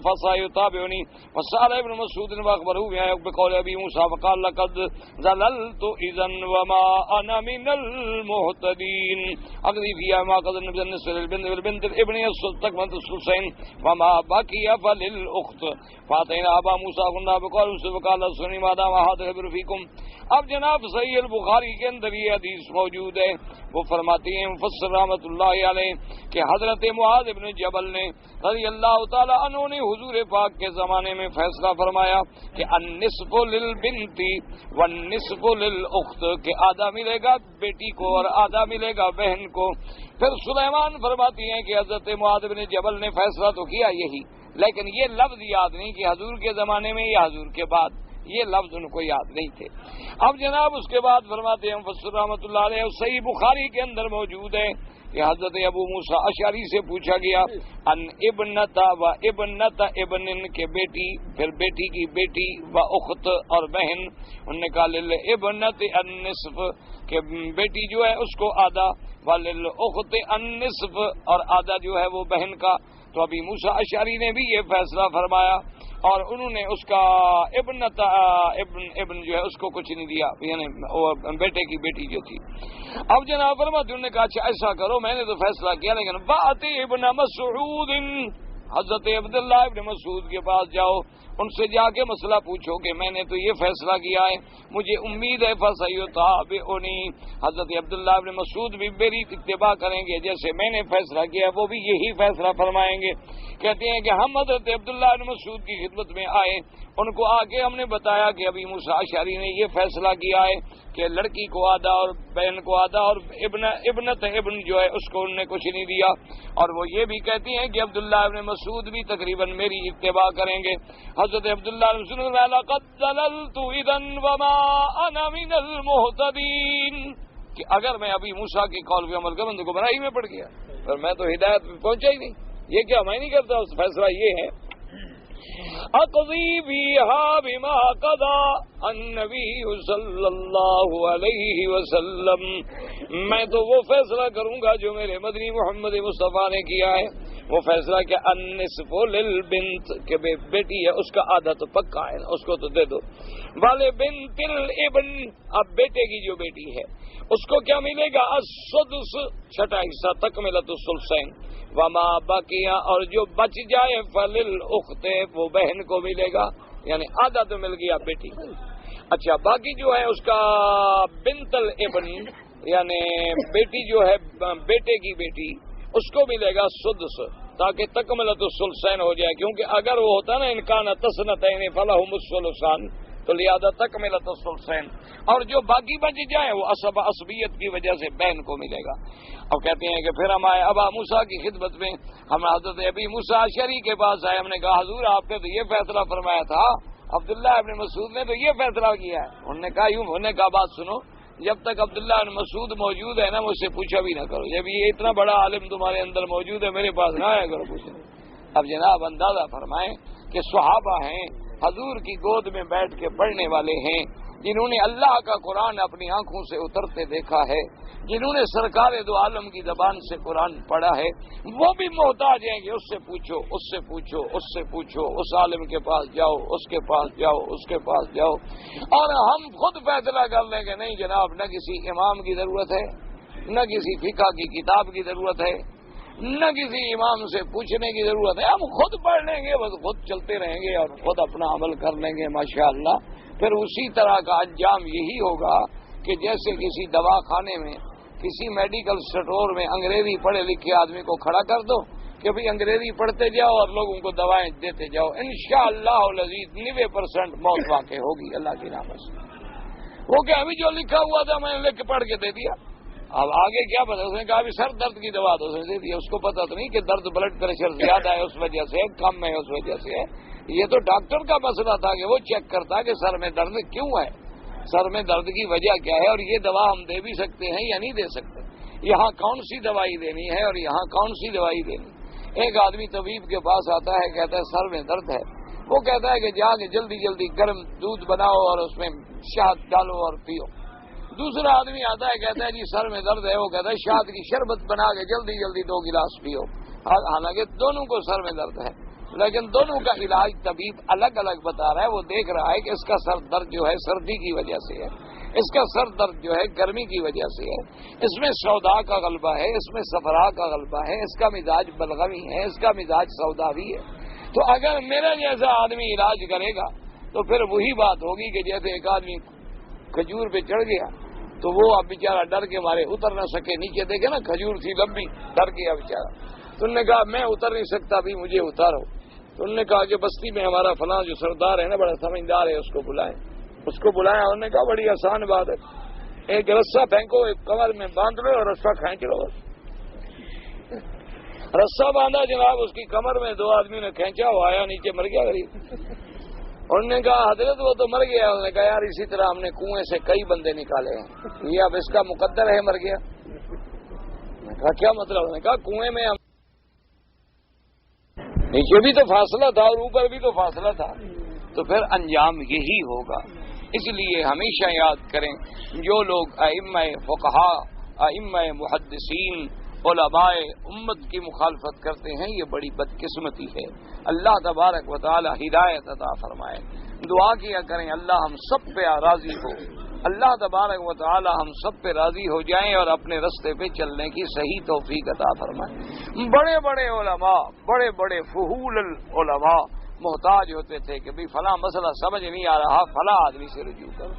فصايتابعني فسأل ابن مسعود واخبره بقول ابي موسى فقال لقد ضللت اذا وما انا من المهتدين اقضي فيها ما قضى النبي النصف للبنت والبنت الابن تكملة الثلثين وما بقي فللاخت فاتينا ابا موسى قلنا بقول فقال سني ما دام هذا خبر فيكم. اب جناب صحیح البخاری کے اندر یہ حدیث موجود ہے. وہ فرماتے ہیں مفسر رحمۃ اللہ علیہ کہ حضرت معاذ بن جبل نے رضی اللہ تعالی عنہ نے حضور پاک کے زمانے میں فیصلہ فرمایا کہ النصف للبنت والنصف للاخت کہ آدھا ملے گا بیٹی کو اور آدھا ملے گا بہن کو. پھر سلیمان فرماتی ہیں کہ حضرت معاذ بن جبل نے فیصلہ تو کیا یہی، لیکن یہ لفظ یاد نہیں کہ حضور کے زمانے میں یا حضور کے بعد، یہ لفظ ان کو یاد نہیں تھے. اب جناب اس کے بعد فرماتے ہیں مفسر رحمۃ اللہ علیہ صحیح بخاری کے اندر موجود ہے کہ حضرت ابو موسیٰ اشعری سے پوچھا گیا ان ابنتا و ابنتا ابن کے بیٹی، پھر بیٹی کی بیٹی و اخت اور بہن. انہوں نے کہا للابنت النصف کہ بیٹی جو ہے اس کو آدھا، وللاخت النصف اور آدھا جو ہے وہ بہن کا. تو ابھی موسیٰ اشعری نے بھی یہ فیصلہ فرمایا اور انہوں نے اس کا ابن جو ہے اس کو کچھ نہیں دیا، یعنی بیٹے کی بیٹی جو تھی. اب جناب فرماتے انہوں نے کہا اچھا ایسا کرو، میں نے تو فیصلہ کیا لیکن بات ابن مسعود، حضرت عبداللہ ابن مسعود کے پاس جاؤ، ان سے جا کے مسئلہ پوچھو کہ میں نے تو یہ فیصلہ کیا ہے، مجھے امید ہے فسیطابعنی، حضرت عبداللہ ابن مسعود بھی میری اتباع کریں گے، جیسے میں نے فیصلہ کیا وہ بھی یہی فیصلہ فرمائیں گے. کہتے ہیں کہ ہم حضرت عبداللہ ابن مسعود کی خدمت میں آئے، ان کو آ کے ہم نے بتایا کہ ابھی موسیٰ اشعری نے یہ فیصلہ کیا ہے کہ لڑکی کو آدھا اور بہن کو آدھا اور ابنت ابن جو ہے اس کو انہوں نے کچھ نہیں دیا. اور وہ یہ بھی کہتی ہیں کہ عبداللہ ابن مسعود بھی تقریباً میری اتباع کریں گے. حضرت عبداللہ ابن مسعود لقد ضللت اذا وما انا من المهتدين کہ اگر میں ابھی موسیٰ کی قول پہ عمل کروں تو گمراہی میں پڑ گیا، پر میں تو ہدایت میں پہنچا ہی نہیں. یہ کیا میں نہیں کرتا، اس فیصلہ یہ ہے اقضی فیہا بما قضا النبی صلی اللہ علیہ وسلم، میں تو وہ فیصلہ کروں گا جو میرے مدنی محمد مصطفیٰ نے کیا ہے. وہ فیصلہ کہ النصف للبنت کہ بیٹی ہے اس کا آدھا تو پکا ہے، اس کو تو دے دو. والے بنت الابن، اب بیٹے کی جو بیٹی ہے اس کو کیا ملے گا؟ السدس، چھٹا حصہ، تکملۃ الثلثین. وما بقیہ، اور جو بچ جائے فللاخت، وہ بہن کو ملے گا، یعنی آدھا تو مل گیا بیٹی کو. اچھا باقی جو ہے اس کا بنت الابن یعنی بیٹی جو ہے بیٹے کی بیٹی، اس کو ملے گا سدس، تاکہ تکملۃ الثلثین ہو جائے. کیونکہ اگر وہ ہوتا نا انکان تسنتین فلہم الثلثان، تو لہذا تکملۃ الثلثین، اور جو باقی بچ جائے وہ عصبیت کی وجہ سے بہن کو ملے گا. اب کہتے ہیں کہ پھر ہم آئے ابا موسیٰ کی خدمت میں، ہم حضرت ابی موسیٰ اشعری کے پاس آئے. ہم نے کہا حضور آپ نے تو یہ فیصلہ فرمایا تھا، عبداللہ ابن مسعود نے تو یہ فیصلہ کیا ہے. انہوں نے کہا یوں، انہوں نے کہا بات سنو، جب تک عبداللہ ابن مسعود موجود ہے نا مجھ سے پوچھا بھی نہ کرو. جب یہ اتنا بڑا عالم تمہارے اندر موجود ہے میرے پاس نہ آیا کرو پوچھنے. اب جناب اندازہ فرمائیں کہ صحابہ ہیں، حضور کی گود میں بیٹھ کے پڑھنے والے ہیں، جنہوں نے اللہ کا قرآن اپنی آنکھوں سے اترتے دیکھا ہے، جنہوں نے سرکار دو عالم کی زبان سے قرآن پڑھا ہے، وہ بھی محتاج ہیں کہ اس سے پوچھو، اس سے پوچھو، اس سے پوچھو، اس عالم کے پاس جاؤ، اس کے پاس جاؤ، اس کے پاس جاؤ. اور ہم خود فیصلہ کر لیں کہ نہیں جناب، نہ کسی امام کی ضرورت ہے، نہ کسی فقہ کی کتاب کی ضرورت ہے، نہ کسی امام سے پوچھنے کی ضرورت ہے، ہم خود پڑھ لیں گے، بس خود چلتے رہیں گے اور خود اپنا عمل کر لیں گے ماشاءاللہ. پھر اسی طرح کا انجام یہی ہوگا کہ جیسے کسی دواخانے میں، کسی میڈیکل سٹور میں انگریزی پڑھے لکھے آدمی کو کھڑا کر دو کہ بھئی انگریزی پڑھتے جاؤ اور لوگوں کو دوائیں دیتے جاؤ، انشاءاللہ العزیز 90% موت واقع ہوگی اللہ کی رحمت سے. وہ کہ ابھی جو لکھا ہوا تھا میں نے لکھ کے پڑھ کے دے دیا، اب آگے کیا پتا؟ اس نے کہا ابھی سر درد کی دوا تو اس نے دے دیا، اس کو پتا تو نہیں کہ درد بلڈ پریشر زیادہ ہے اس وجہ سے، کم ہے اس وجہ سے. یہ تو ڈاکٹر کا مسئلہ تھا کہ وہ چیک کرتا کہ سر میں درد کیوں ہے، سر میں درد کی وجہ کیا ہے، اور یہ دوا ہم دے بھی سکتے ہیں یا نہیں دے سکتے، یہاں کون سی دوائی دینی ہے اور یہاں کون سی دوائی دینی. ایک آدمی طبیب کے پاس آتا ہے، کہتا ہے سر میں درد ہے، وہ کہتا ہے کہ جا کے جلدی جلدی گرم دودھ بناؤ اور اس میں شہد ڈالو اور پیو. دوسرا آدمی آتا ہے کہتا ہے جی سر میں درد ہے، وہ کہتا ہے شہد کی شربت بنا کے جلدی جلدی 2 گلاس پیو، حالانکہ دونوں کو سر میں درد ہے، لیکن دونوں کا علاج طبیب الگ الگ بتا رہا ہے۔ وہ دیکھ رہا ہے کہ اس کا سر درد جو ہے سردی کی وجہ سے ہے، اس کا سر درد جو ہے گرمی کی وجہ سے ہے، اس میں سودا کا غلبہ ہے، اس میں صفرا کا غلبہ ہے، اس کا مزاج بلغمی ہے، اس کا مزاج سوداوی ہے۔ تو اگر میرا جیسا آدمی علاج کرے گا تو پھر وہی بات ہوگی کہ جیسے ایک آدمی کھجور پہ چڑھ گیا تو وہ اب بیچارہ ڈر کے مارے اتر نہ سکے، نیچے دیکھے نا کھجور تھی لمبی، ڈر گیا بیچارہ۔ تو انہوں نے کہا میں اتر نہیں سکتا، بھی مجھے اتارو۔ تو انہوں نے کہا کہ بستی میں ہمارا فلاں جو سردار ہے نا بڑا سمجھدار ہے، اس کو بلائیں۔ اس کو بلایا، انہوں نے کہا بڑی آسان بات ہے، ایک رسہ پھینکو، ایک کمر میں باندھ لو اور رسہ کھینچ لو۔ رسہ باندھا جناب، اس کی کمر میں 2 آدمیوں نے کھینچا، وہ آیا نیچے مر گیا غریب۔ انہوں نے کہا حضرت وہ تو مر گیا۔ انہوں نے کہا یار اسی طرح ہم نے کنویں سے کئی بندے نکالے ہیں، یہ اب اس کا مقدر ہے مر گیا۔ میں نے کہا کیا مطلب؟ انہوں نے کہا کنویں میں ہم نیچے بھی تو فاصلہ تھا اور اوپر بھی تو فاصلہ تھا، تو پھر انجام یہی ہوگا۔ اس لیے ہمیشہ یاد کریں جو لوگ ائمہ فقہا، ائمہ محدثین، علماء امت کی مخالفت کرتے ہیں، یہ بڑی بدقسمتی ہے۔ اللہ تبارک و تعالی ہدایت عطا فرمائے۔ دعا کیا کریں اللہ ہم سب پہ راضی ہو، اللہ تبارک و تعالی ہم سب پہ راضی ہو جائیں اور اپنے رستے پہ چلنے کی صحیح توفیق عطا فرمائے۔ بڑے بڑے علماء، بڑے بڑے فحول العلماء محتاج ہوتے تھے کہ بھئی فلاں مسئلہ سمجھ نہیں آ رہا، فلاں آدمی سے رجوع کرو،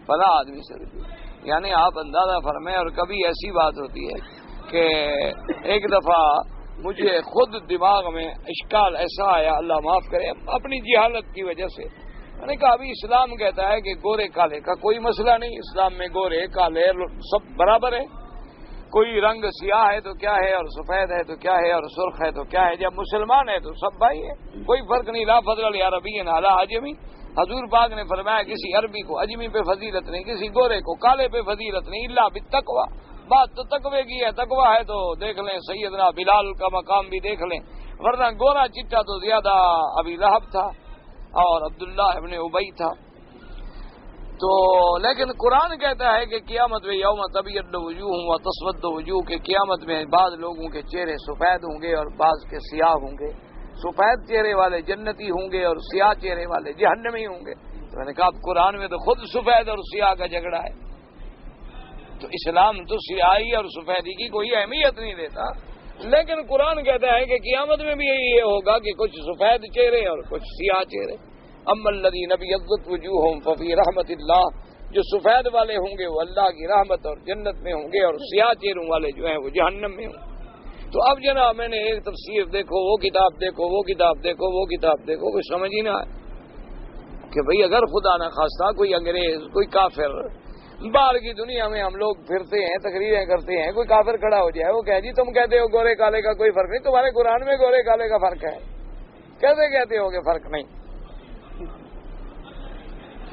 فلاں آدمی سے رجوع۔ یعنی آپ اندازہ فرمائیں۔ اور کبھی ایسی بات ہوتی ہے کہ ایک دفعہ مجھے خود دماغ میں اشکال ایسا آیا، اللہ معاف کرے، اپنی جہالت کی وجہ سے میں نے کہا ابھی اسلام کہتا ہے کہ گورے کالے کا کوئی مسئلہ نہیں، اسلام میں گورے کالے سب برابر ہے، کوئی رنگ سیاہ ہے تو کیا ہے اور سفید ہے تو کیا ہے اور سرخ ہے تو کیا ہے، جب مسلمان ہے تو سب بھائی ہے، کوئی فرق نہیں۔ لا فضل عربی علی اجمی، حضور پاک نے فرمایا کسی عربی کو اجمی پہ فضیلت نہیں، کسی گورے کو کالے پہ فضیلت نہیں، الا بالتقوی۔ بات تو تقوی کی ہے، تقوی ہے تو دیکھ لیں سیدنا بلال کا مقام بھی دیکھ لیں، ورنہ گورا چٹا تو زیادہ ابی لہب تھا اور عبداللہ ابن ابی تھا۔ تو لیکن قرآن کہتا ہے کہ قیامت میں یوم تبیض وجوہ و تسود وجوہ، کہ قیامت میں بعض لوگوں کے چہرے سفید ہوں گے اور بعض کے سیاہ ہوں گے، سفید چہرے والے جنتی ہوں گے اور سیاہ چہرے والے جہنمی ہوں گے۔ تو میں نے کہا اب قرآن میں تو خود سفید اور سیاہ کا جھگڑا ہے، تو اسلام تو سیاہی اور سفیدی کی کوئی اہمیت نہیں دیتا، لیکن قرآن کہتا ہے کہ قیامت میں بھی یہ ہوگا کہ کچھ سفید چہرے اور کچھ سیاہ چہرے۔ اما الذین ابیضت وجوہہم ففی رحمت اللہ، جو سفید والے ہوں گے وہ اللہ کی رحمت اور جنت میں ہوں گے، اور سیاہ چہروں والے جو ہیں وہ جہنم میں ہوں گے۔ تو اب جناب میں نے ایک تفسیر دیکھو، وہ کتاب دیکھو، وہ کتاب دیکھو، وہ کتاب دیکھو، کچھ سمجھ ہی نہ آئے کہ بھئی اگر خدا نہ خواستہ کوئی انگریز، کوئی کافر، باہر کی دنیا میں ہم لوگ پھرتے ہیں، تقریریں کرتے ہیں، کوئی کافر کھڑا ہو جائے، وہ کہے جی تم کہتے ہو گورے کالے کا کوئی فرق نہیں، تمہارے قرآن میں گورے کالے کا فرق ہے، کیسے کہتے ہو کہ فرق نہیں؟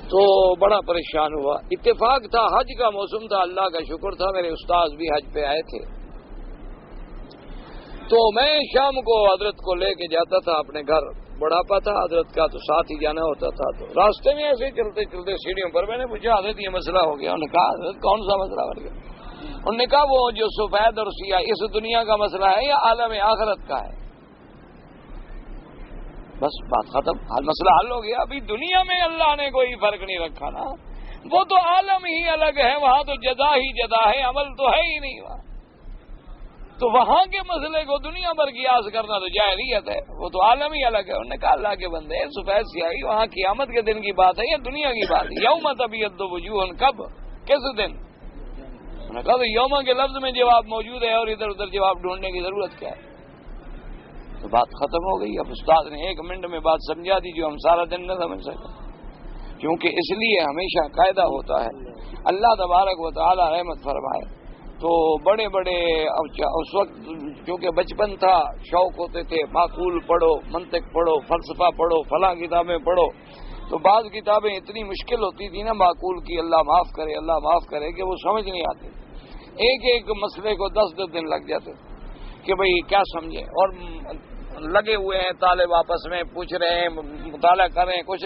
تو بڑا پریشان ہوا۔ اتفاق تھا حج کا موسم تھا، اللہ کا شکر تھا میرے استاذ بھی حج پہ آئے تھے، تو میں شام کو حضرت کو لے کے جاتا تھا اپنے گھر، بڑھاپا تھا حضرت کا تو ساتھ ہی جانا ہوتا تھا، تو راستے میں ایسے چلتے چلتے سیڑھیوں پر میں نے پوچھا حضرت یہ مسئلہ ہو گیا؟ انہوں نے کہا حضرت کون سا مسئلہ بن گیا؟ انہوں نے کہا وہ جو سفید اور سیاہ اس دنیا کا مسئلہ ہے یا عالم آخرت کا ہے؟ بس بات ختم، مسئلہ حل ہو گیا۔ ابھی دنیا میں اللہ نے کوئی فرق نہیں رکھا نا، وہ تو عالم ہی الگ ہے، وہاں تو جزا ہی جزا ہے، عمل تو ہے ہی نہیں وہاں، تو وہاں کے مسئلے کو دنیا پر قیاس کرنا تو جاہلیت ہے، وہ تو عالم ہی الگ ہے۔ انہوں نے کہا اللہ کے بندے سفید سیاہی وہاں قیامت کے دن کی بات ہے یا دنیا کی بات ہے؟ یوم تبیض وجوہ، کب، کس دن؟ انہوں نے کہا تو یوم کے لفظ میں جواب موجود ہے اور ادھر ادھر جواب ڈھونڈنے کی ضرورت کیا ہے؟ تو بات ختم ہو گئی۔ اب استاد نے 1 منٹ میں بات سمجھا دی جو ہم سارا دن نہ سمجھ سکے، کیونکہ اس لیے ہمیشہ قاعدہ ہوتا ہے، اللہ تبارک و تعالی رحمت فرمائے۔ تو بڑے بڑے اس وقت کیونکہ بچپن تھا، شوق ہوتے تھے معقول پڑھو، منطق پڑھو، فلسفہ پڑھو، فلاں کتابیں پڑھو، تو بعض کتابیں اتنی مشکل ہوتی تھی نا معقول کی، اللہ معاف کرے، اللہ معاف کرے، کہ وہ سمجھ نہیں آتی، ایک ایک مسئلے کو 10 دن لگ جاتے کہ بھئی کیا سمجھے، اور لگے ہوئے ہیں طالب آپس میں پوچھ رہے ہیں، مطالعہ کر رہے ہیں، کچھ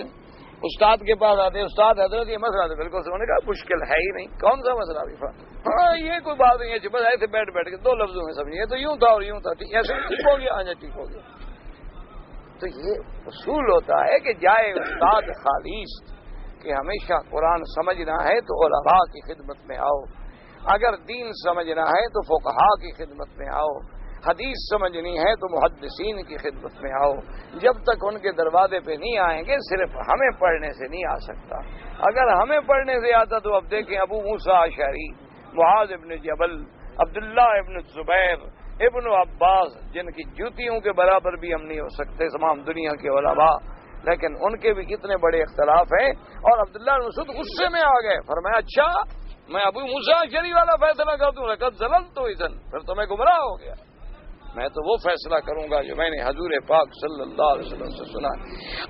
استاد کے پاس آتے, استاد حضرت یہ مسئلہ تو بالکل سے, انہوں نے کہا مشکل ہے ہی نہیں, کون سا مسئلہ بھی ہاں یہ کوئی بات نہیں ہے, بس ایسے بیٹھ کے 2 لفظوں میں سمجھیے تو یوں تھا اور یوں تھا, ایسے ٹھیک ہو گیا, ہاں ٹھیک ہو گیا. تو یہ اصول ہوتا ہے کہ جائے استاد خالص کہ ہمیشہ قرآن سمجھنا ہے تو علماء کی خدمت میں آؤ, اگر دین سمجھنا ہے تو فقہاء کی خدمت میں آؤ, حدیث سمجھنی ہے تو محدثین کی خدمت میں آؤ. جب تک ان کے دروازے پہ نہیں آئیں گے صرف ہمیں پڑھنے سے نہیں آ سکتا. اگر ہمیں پڑھنے سے آتا تو اب دیکھیں ابو موسیٰ اشعری, معاذ ابن جبل, عبداللہ ابن زبیر, ابن عباس, جن کی جوتیوں کے برابر بھی ہم نہیں ہو سکتے تمام دنیا کے علماء, لیکن ان کے بھی کتنے بڑے اختلاف ہیں. اور عبداللہ بن مسعود غصے میں آ گئے, فرمایا اچھا میں ابو موسیٰ اشعری والا فیصلہ کر دوں, لقد ضللت اذن, پھر تو میں گمراہ ہو گیا. میں تو وہ فیصلہ کروں گا جو میں نے حضور پاک صلی اللہ علیہ وسلم سے سنا.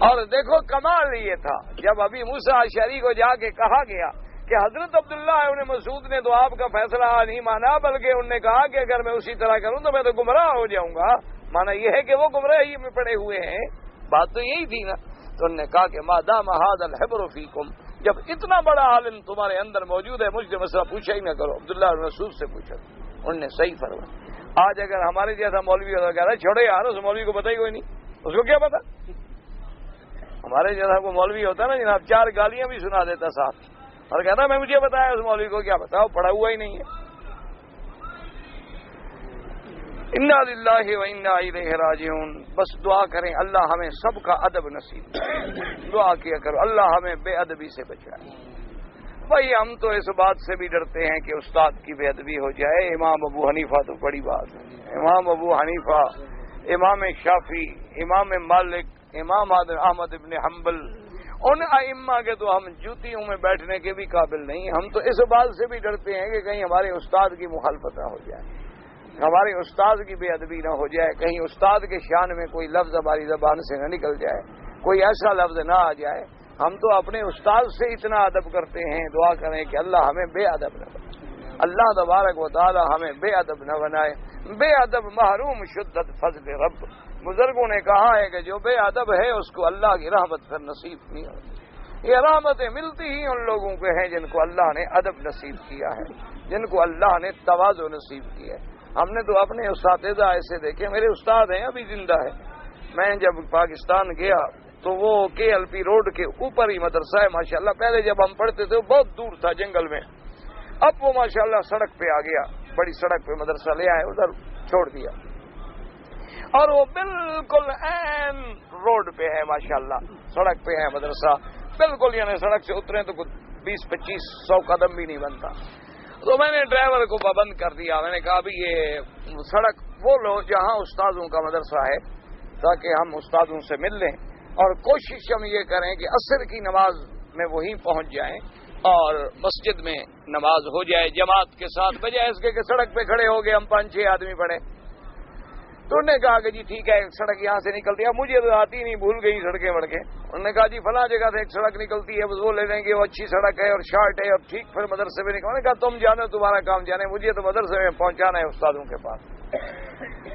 اور دیکھو کمال یہ تھا, جب ابی موسیٰ اشعری کو جا کے کہا گیا کہ حضرت عبداللہ ابن مسعود نے تو آپ کا فیصلہ نہیں مانا, بلکہ انہوں نے کہا کہ اگر میں اسی طرح کروں تو میں تو گمراہ ہو جاؤں گا, مانا یہ ہے کہ وہ گمراہی میں پڑے ہوئے ہیں, بات تو یہی تھی نا. تو انہوں نے کہا کہ ما دام ھذا الحبر فیکم, جب اتنا بڑا عالم تمہارے اندر موجود ہے مجھ سے مسئلہ پوچھا ہی نہ کرو, عبداللہ ابن مسعود سے پوچھو. انہوں نے صحیح فرمایا. آج اگر ہمارے جیسا مولوی ہوتا کہہ رہا ہے چھوڑے یار, اس مولوی کو پتہ ہی کوئی نہیں, اس کو کیا پتا. ہمارے جیسا کوئی مولوی ہوتا نا جناب, 4 گالیاں بھی سنا دیتا ساتھ, اور کہتا میں مجھے بتایا, اس مولوی کو کیا پتا, وہ پڑھا ہوا ہی نہیں ہے. انا للہ و انا الیہ راجعون. بس دعا کریں اللہ ہمیں سب کا ادب نصیب, دعا کیا کرو اللہ ہمیں بے ادبی سے بچائے. بھائی ہم تو اس بات سے بھی ڈرتے ہیں کہ استاد کی بے ادبی ہو جائے. امام ابو حنیفہ تو بڑی بات ہے, امام ابو حنیفہ, امام شافعی, امام مالک, امام احمد ابن حنبل, ان ائمہ کے تو ہم جوتیوں میں بیٹھنے کے بھی قابل نہیں. ہم تو اس بات سے بھی ڈرتے ہیں کہ کہیں ہمارے استاد کی مخالفت نہ ہو جائے, ہمارے استاد کی بے ادبی نہ ہو جائے, کہیں استاد کے شان میں کوئی لفظ ہماری زبان سے نہ نکل جائے, کوئی ایسا لفظ نہ آ جائے. ہم تو اپنے استاد سے اتنا ادب کرتے ہیں, دعا کریں کہ اللہ ہمیں بے ادب نہ بنائے, اللہ تبارک و تعالی ہمیں بے ادب نہ بنائے. بے ادب محروم شدت فضل رب. بزرگوں نے کہا ہے کہ جو بے ادب ہے اس کو اللہ کی رحمت پھر نصیب نہیں ہوتی. یہ رحمتیں ملتی ہی ان لوگوں کو ہیں جن کو اللہ نے ادب نصیب کیا ہے, جن کو اللہ نے تواضع نصیب کیا ہے. ہم نے تو اپنے اساتذہ ایسے دیکھے, میرے استاد ہیں ابھی زندہ ہے. میں جب پاکستان گیا تو وہ KLP روڈ کے اوپر ہی مدرسہ ہے ماشاءاللہ. پہلے جب ہم پڑھتے تھے بہت دور تھا جنگل میں, اب وہ ماشاءاللہ سڑک پہ آ گیا, بڑی سڑک پہ مدرسہ لے آئے, ادھر چھوڑ دیا, اور وہ بالکل عین روڈ پہ ہے ماشاءاللہ, سڑک پہ ہے مدرسہ بالکل, یعنی سڑک سے اترے تو 20-25-100 قدم بھی نہیں بنتا. تو میں نے ڈرائیور کو پابند کر دیا, میں نے کہا بھی یہ سڑک وہ لو جہاں استادوں کا مدرسہ ہے, تاکہ ہم استادوں سے مل لیں, اور کوشش ہم یہ کریں کہ عصر کی نماز میں وہیں پہنچ جائیں اور مسجد میں نماز ہو جائے جماعت کے ساتھ, بجائے اس کے کہ سڑک پہ کھڑے ہو گئے ہم 5-6 آدمی پڑے. تو انہوں نے کہا کہ جی ٹھیک ہے سڑک یہاں سے نکلتی ہے, مجھے تو آتی نہیں, بھول گئی سڑکیں وڑکیں. انہوں نے کہا جی فلاں جگہ سے ایک سڑک نکلتی ہے, بس وہ لے لیں گے, وہ اچھی سڑک ہے اور شارٹ ہے, اور ٹھیک پھر مدرسے میں نکل. انہوں نے کہا تم جانے, تمہارا کام جانے, مجھے تو مدرسے میں پہنچانا ہے استادوں کے پاس.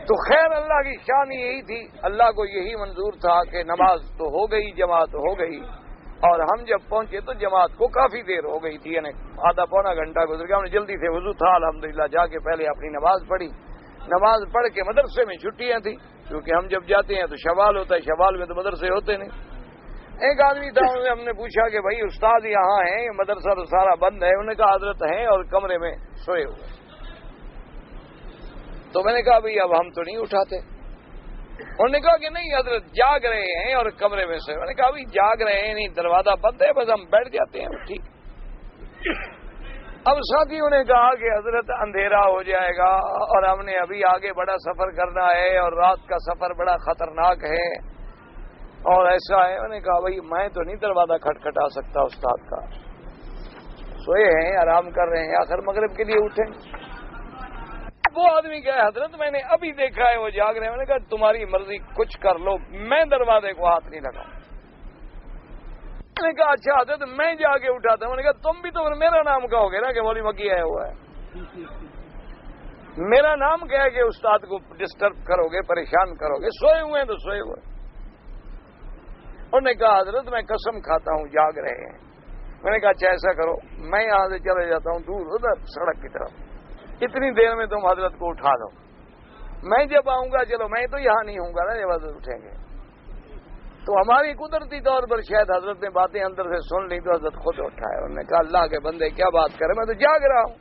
تو خیر اللہ کی شان یہی تھی, اللہ کو یہی منظور تھا کہ نماز تو ہو گئی, جماعت ہو گئی, اور ہم جب پہنچے تو جماعت کو کافی دیر ہو گئی تھی, یعنی آدھا پونا گھنٹہ گزر گیا. ہم نے جلدی سے وضو تھا الحمدللہ, جا کے پہلے اپنی نماز پڑھی. نماز پڑھ کے مدرسے میں چھٹیاں تھیں, کیونکہ ہم جب جاتے ہیں تو شوال ہوتا ہے, شوال میں تو مدرسے ہوتے نہیں. ایک آدمی تھا, ہم نے پوچھا کہ بھائی استاد یہاں ہیں, مدرسہ تو سارا بند ہے. انہوں نے کہا حضرت ہیں اور کمرے میں سوئے ہوئے. تو میں نے کہا بھائی اب ہم تو نہیں اٹھاتے. انہوں نے کہا کہ نہیں حضرت جاگ رہے ہیں اور کمرے میں سے. میں نے کہا بھائی جاگ رہے ہیں نہیں, دروازہ بند ہے, بس ہم بیٹھ جاتے ہیں. ٹھیک. اب ساتھیوں نے کہا کہ حضرت اندھیرا ہو جائے گا اور ہم نے ابھی آگے بڑا سفر کرنا ہے اور رات کا سفر بڑا خطرناک ہے اور ایسا ہے. میں نے کہا بھائی میں تو نہیں دروازہ کھٹکھٹا سکتا استاد کا, سوئے ہیں آرام کر رہے ہیں, آخر مغرب کے لیے اٹھیں. وہ آدمی کہا حضرت میں نے ابھی دیکھا ہے وہ جاگ رہے ہیں. میں نے کہا تمہاری مرضی کچھ کر لو, میں دروازے کو ہاتھ نہیں لگاؤں. میں نے کہا اچھا حضرت میں جا کے اٹھاتا ہوں. میں نے کہا تم بھی تو میرا نام کہو گے نا کہ مولوی مکی آیا ہوا ہے, میرا نام کہہ کے استاد کو ڈسٹرب کرو گے, پریشان کرو گے. سوئے ہوئے ہیں تو سوئے ہوئے. انہوں نے کہا حضرت میں قسم کھاتا ہوں جاگ رہے ہیں. میں نے کہا اچھا ایسا کرو میں یہاں سے چلے جاتا ہوں دور ادھر سڑک کی طرف, اتنی دیر میں تم حضرت کو اٹھا دو, میں جب آؤں گا چلو میں تو یہاں نہیں ہوں گا نا جب حضرت اٹھیں گے. تو ہماری قدرتی طور پر شاید حضرت نے باتیں اندر سے سن لی تو حضرت خود اٹھائے. انہوں نے کہا اللہ کے بندے کیا بات کرے, میں تو جاگ رہا ہوں.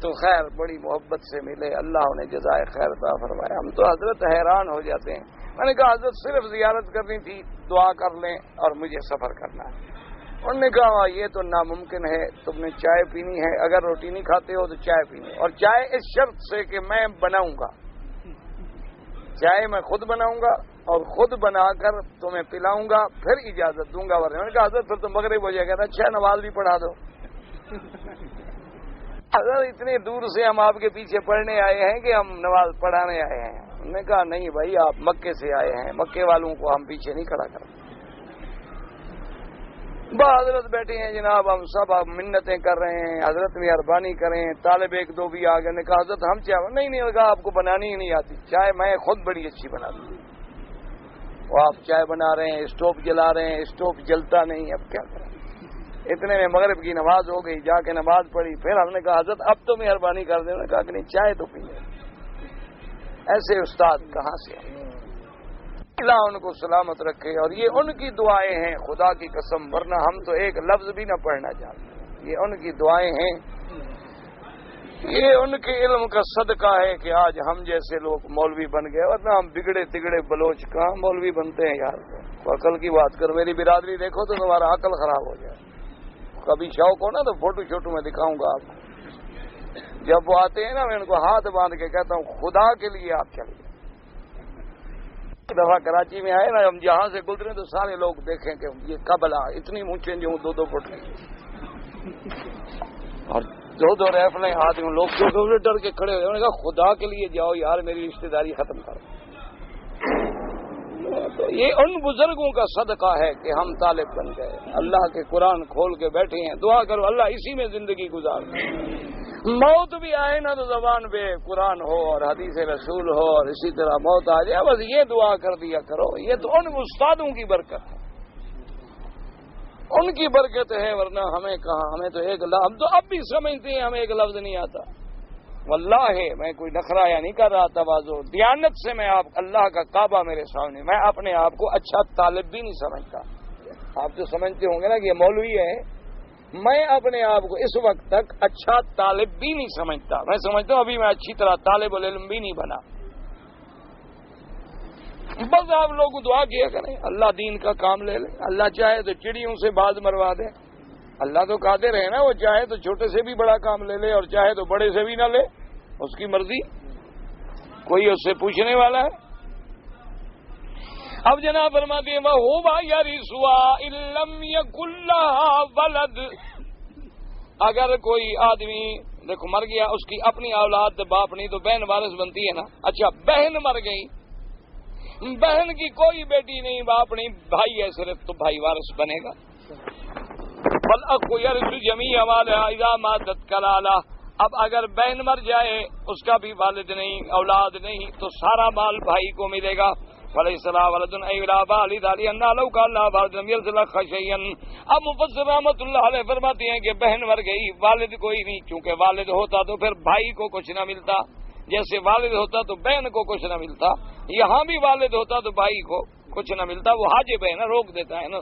تو خیر بڑی محبت سے ملے, اللہ انہیں جزائے خیر عطا فرمائے. ہم تو حضرت حیران ہو جاتے ہیں. میں نے کہا حضرت صرف زیارت کرنی تھی, دعا کر لیں اور مجھے سفر کرنا ہے. انہوں نے کہا یہ تو ناممکن ہے, تم نے چائے پینی ہے, اگر روٹی نہیں کھاتے ہو تو چائے پینی, اور چائے اس شرط سے کہ میں بناؤں گا, چائے میں خود بناؤں گا اور خود بنا کر تمہیں پلاؤں گا پھر اجازت دوں گا. ورنہ نے کہا حضرت پھر تو مغرب ہو جائے گا, اچھا نماز بھی پڑھا دو. حضرت اتنے دور سے ہم آپ کے پیچھے پڑھنے آئے ہیں کہ ہم نماز پڑھانے آئے ہیں. انہوں نے کہا نہیں بھائی آپ مکے سے آئے ہیں, مکے والوں کو ہم پیچھے نہیں کھڑا کرتے. حضرت بیٹھے ہیں جناب, ہم سب آپ منتیں کر رہے ہیں, حضرت مہربانی کریں. طالب ایک دو بھی آ گئے, نے کہا حضرت ہم چائے نہیں لگا آپ کو بنانی ہی نہیں آتی, چائے میں خود بڑی اچھی بنا دوں. وہ آپ چائے بنا رہے ہیں, اسٹوو جلا رہے ہیں, اسٹوو جلتا نہیں, اب کیا کریں. اتنے میں مغرب کی نماز ہو گئی, جا کے نماز پڑھی. پھر ہم نے کہا حضرت اب تو مہربانی کر دیں. کہا کہ نہیں چائے تو پیے. ایسے استاد کہاں سے ہیں, اللہ ان کو سلامت رکھے. اور یہ ان کی دعائیں ہیں خدا کی قسم, ورنہ ہم تو ایک لفظ بھی نہ پڑھنا چاہتے. یہ ان کی دعائیں ہیں, یہ ان کے علم کا صدقہ ہے کہ آج ہم جیسے لوگ مولوی بن گئے, ورنہ ہم بگڑے تگڑے بلوچ کہاں مولوی بنتے ہیں یار. عقل کی بات کرو, میری برادری دیکھو تو تمہارا عقل خراب ہو جائے. کبھی شوق ہو نا تو فوٹو شوٹو میں دکھاؤں گا آپ کو. جب وہ آتے ہیں نا میں ان کو ہاتھ باندھ کے کہتا ہوں خدا کے لیے آپ چلیے. ایک دفعہ کراچی میں آئے نا, ہم جہاں سے گزرے تو سارے لوگ دیکھیں کہ یہ قبل اتنی اونچے جو 2-2 فٹ کی اور 2 ریفلیں ہاتھ میں, لوگ ڈر کے کھڑے ہوئے. انہوں نے کہا خدا کے لیے جاؤ یار, میری رشتہ داری ختم کرو. تو یہ ان بزرگوں کا صدقہ ہے کہ ہم طالب بن گئے, اللہ کے قرآن کھول کے بیٹھے ہیں. دعا کرو اللہ اسی میں زندگی گزار. موت بھی آئے نا تو زبان پہ قرآن ہو اور حدیث رسول ہو, اور اسی طرح موت آ جائے بس یہ دعا کر دیا کرو. یہ تو ان استادوں کی برکت ہے, ان کی برکت ہے, ورنہ ہمیں کہاں. ہمیں تو ایک لفظ, ہم تو اب بھی سمجھتے ہیں ہمیں ایک لفظ نہیں آتا. واللہ میں کوئی نخرا یا نہیں کر رہا, تواضع دیانت سے میں آپ, اللہ کا کعبہ میرے سامنے, میں اپنے آپ کو اچھا طالب بھی نہیں سمجھتا. آپ تو سمجھتے ہوں گے نا کہ یہ مولوی ہے, میں اپنے آپ کو اس وقت تک اچھا طالب بھی نہیں سمجھتا. میں سمجھتا ہوں ابھی میں اچھی طرح طالب العلم بھی نہیں بنا. بس آپ لوگ دعا کیا کریں اللہ دین کا کام لے لے. اللہ چاہے تو چڑیوں سے باز مروا دے, اللہ تو قادر ہے نا, وہ چاہے تو چھوٹے سے بھی بڑا کام لے لے اور چاہے تو بڑے سے بھی نہ لے, اس کی مرضی, کوئی اس سے پوچھنے والا ہے. اب جناب فرماتے ہیں وَهُوَ يَرِثُهَا إِن لَّمْ يَكُن لَّهَا وَلَدٌ. اگر کوئی آدمی دیکھو مر گیا, اس کی اپنی اولاد باپ نہیں تو بہن وارث بنتی ہے نا. اچھا بہن مر گئی, بہن کی کوئی بیٹی نہیں باپ نہیں, بھائی ہے صرف, تو بھائی وارث بنے گا. وَالْأَخُ يَرِثُ جَمِيعَ مَالِهَا إِذَا مَاتَتْ كَلَالَةً. اب اگر بہن مر جائے, اس کا بھی والد نہیں اولاد نہیں, تو سارا مال بھائی کو ملے گا. فَلَيْسَ لَهَا وَلَدٌ إِلَّا وَالِدَهُ لِأَنَّهُ لَوْ كَانَ لَهَا وَلَدٌ لَّمْ يَرِثْ لَهَا شَيْئًا. اب مفسر رحمۃ اللہ علیہ فرماتے ہیں کہ بہن مر گئی, والد کوئی نہیں, چونکہ والد ہوتا تو پھر بھائی کو کچھ نہ ملتا, جیسے والد ہوتا تو بہن کو کچھ نہ ملتا, یہاں بھی والد ہوتا تو بھائی کو کچھ نہ ملتا. وہ حاجب ہے نا, روک دیتا ہے نا.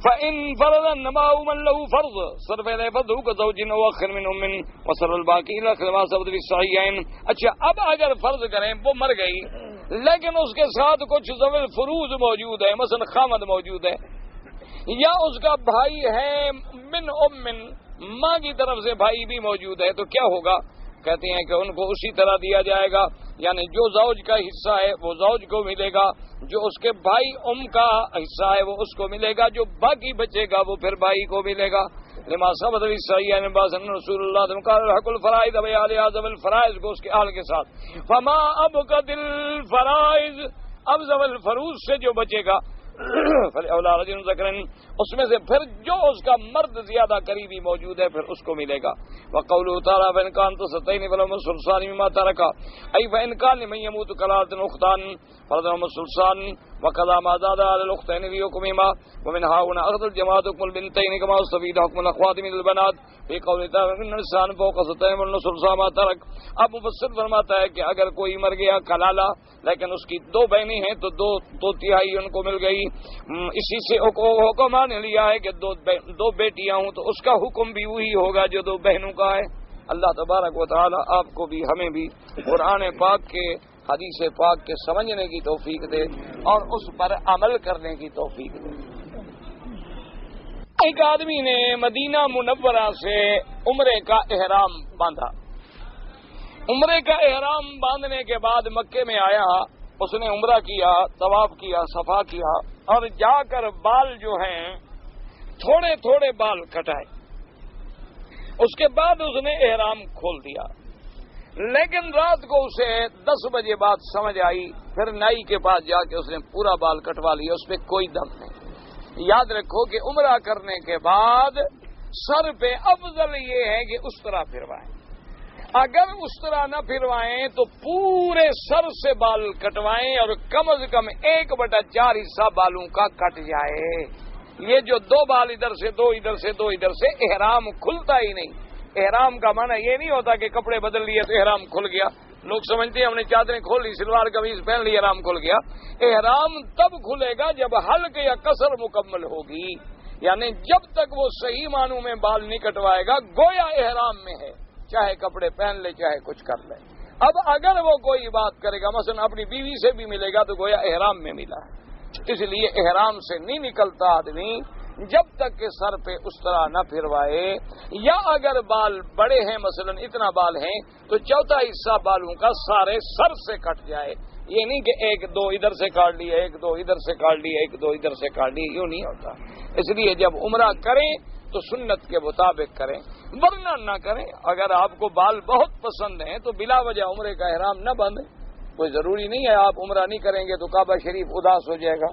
فَإِن فَرَضَ النَّمَاءُ مَن لَّهُ فَرْضٌ صَرَفَ إِلَيْهِ فَرْضُهُ كَزَوْجٍ أَوْ أَخٍ مِّنْ أُمٍّ وَصَرَّ الْبَاقِي إِلَى آخِرِ مَا ثَبَتَ فِي الصَّحِيحَيْنِ. اچھا اب اگر فرض کریں وہ مر گئی لیکن اس کے ساتھ کچھ ذوی الفروض موجود ہے, مثلا خامد موجود ہے, یا اس کا بھائی ہے من امن, ماں کی طرف سے بھائی بھی موجود ہے, تو کیا ہوگا؟ کہتے ہیں کہ ان کو اسی طرح دیا جائے گا, یعنی جو زوج کا حصہ ہے وہ زوج کو ملے گا, جو اس کے بھائی کا حصہ ہے وہ اس کو ملے گا, جو باقی بچے گا وہ پھر بھائی کو ملے گا. لما ثبت فی الصحیحین ان رسول اللہ قال حق الفرائض وعلى ذوی الفرائض کو اس کے اہل کے ساتھ. فما ابقت الفرائض, اب ذوی الفروض سے جو بچے گا فَلْيَوْلَى رَجُلٌ ذَكَرٍ، اس میں سے پھر جو اس کا مرد زیادہ قریبی موجود ہے پھر اس کو ملے گا. وَقَوْلُهُ تَعَالَىٰ فَإِنْ كَانَتْ اثْنَتَيْنِ فَلَهُمَا الثُّلُثَانِ مِمَّا تَرَكَ أَيْ فَإِنْ كَانَ لِمَن يَمُوتُ كَلَالَةٌ أُخْتَانِ فَلَهُمَا الثُّلُثَانِ وَكَذَا مَا زَادَ عَلَى الْأُخْتَيْنِ فِي حُكْمِهِمَا وَمِنْ هَٰؤُلَاءِ أَخَذَ الْجَمَاعَةُ حُكْمَ الْبِنتَيْنِ كَمَا يَسْتَفِيدُ حُكْمُ الْأَخَوَاتِ مِنَ الْبَنَاتِ فِي قَوْلِهِ تَعَالَىٰ إِنَّ الْإِنسَانَ فَوْقَ اثْنَتَيْنِ فَلَهُ الثُّلُثَانُ مَا تَرَكَ. اب مفسر فرماتا ہے کہ اگر کوئی مر گیا کلالہ لیکن اس کی دو بہنیں ہیں تو دو تہائی ان کو مل گئی. اسی سے حکم نے لیا ہے کہ دو بیٹیاں ہوں تو اس کا حکم بھی وہی ہوگا جو دو بہنوں کا ہے. اللہ تبارک و تعالی آپ کو بھی ہمیں بھی قرآن پاک کے حدیث پاک کے سمجھنے کی توفیق دے اور اس پر عمل کرنے کی توفیق دے. ایک آدمی نے مدینہ منورہ سے عمرے کا احرام باندھا. عمرے کا احرام باندھنے کے بعد مکے میں آیا، اس نے عمرہ کیا، طواف کیا، صفا کیا اور جا کر بال جو ہیں تھوڑے تھوڑے بال کٹائے. اس کے بعد اس نے احرام کھول دیا، لیکن رات کو اسے 10 بجے بعد سمجھ آئی. پھر نائی کے پاس جا کے اس نے پورا بال کٹوا لیا، اس پہ کوئی دم نہیں. یاد رکھو کہ عمرہ کرنے کے بعد سر پہ افضل یہ ہے کہ اس طرح پھروائیں. اگر اس طرح نہ پھروائیں تو پورے سر سے بال کٹوائیں اور کم از کم 1/4 حصہ بالوں کا کٹ جائے. یہ جو 2 بال ادھر سے 2 ادھر سے 2 ادھر سے احرام کھلتا ہی نہیں. احرام کا معنی یہ نہیں ہوتا کہ کپڑے بدل لیے تو احرام کھل گیا. لوگ سمجھتے ہیں ہم نے چادریں کھول لی، سلوار قمیض پہن لی، احرام کھل گیا. احرام تب کھلے گا جب حلق یا قصر مکمل ہوگی، یعنی جب تک وہ صحیح معنوں میں بال نہیں کٹوائے گا گویا احرام میں ہے، چاہے کپڑے پہن لے چاہے کچھ کر لے. اب اگر وہ کوئی بات کرے گا، مثلا اپنی بیوی سے بھی ملے گا تو گویا احرام میں ملا ہے. اس لیے احرام سے نہیں نکلتا آدمی جب تک کہ سر پہ اس طرح نہ پھروائے، یا اگر بال بڑے ہیں مثلا اتنا بال ہیں تو 1/4 حصہ بالوں کا سارے سر سے کٹ جائے. یہ نہیں کہ 1-2 ادھر سے کاٹ لیے، 1-2 ادھر سے کاٹ لیے، 1-2 ادھر سے کاٹ لیے، یوں نہیں ہوتا. اس لیے جب عمرہ کریں تو سنت کے مطابق کریں، ورنہ نہ کریں. اگر آپ کو بال بہت پسند ہیں تو بلا وجہ عمرے کا احرام نہ باندھیں. کوئی ضروری نہیں ہے آپ عمرہ نہیں کریں گے تو کعبہ شریف اداس ہو جائے گا.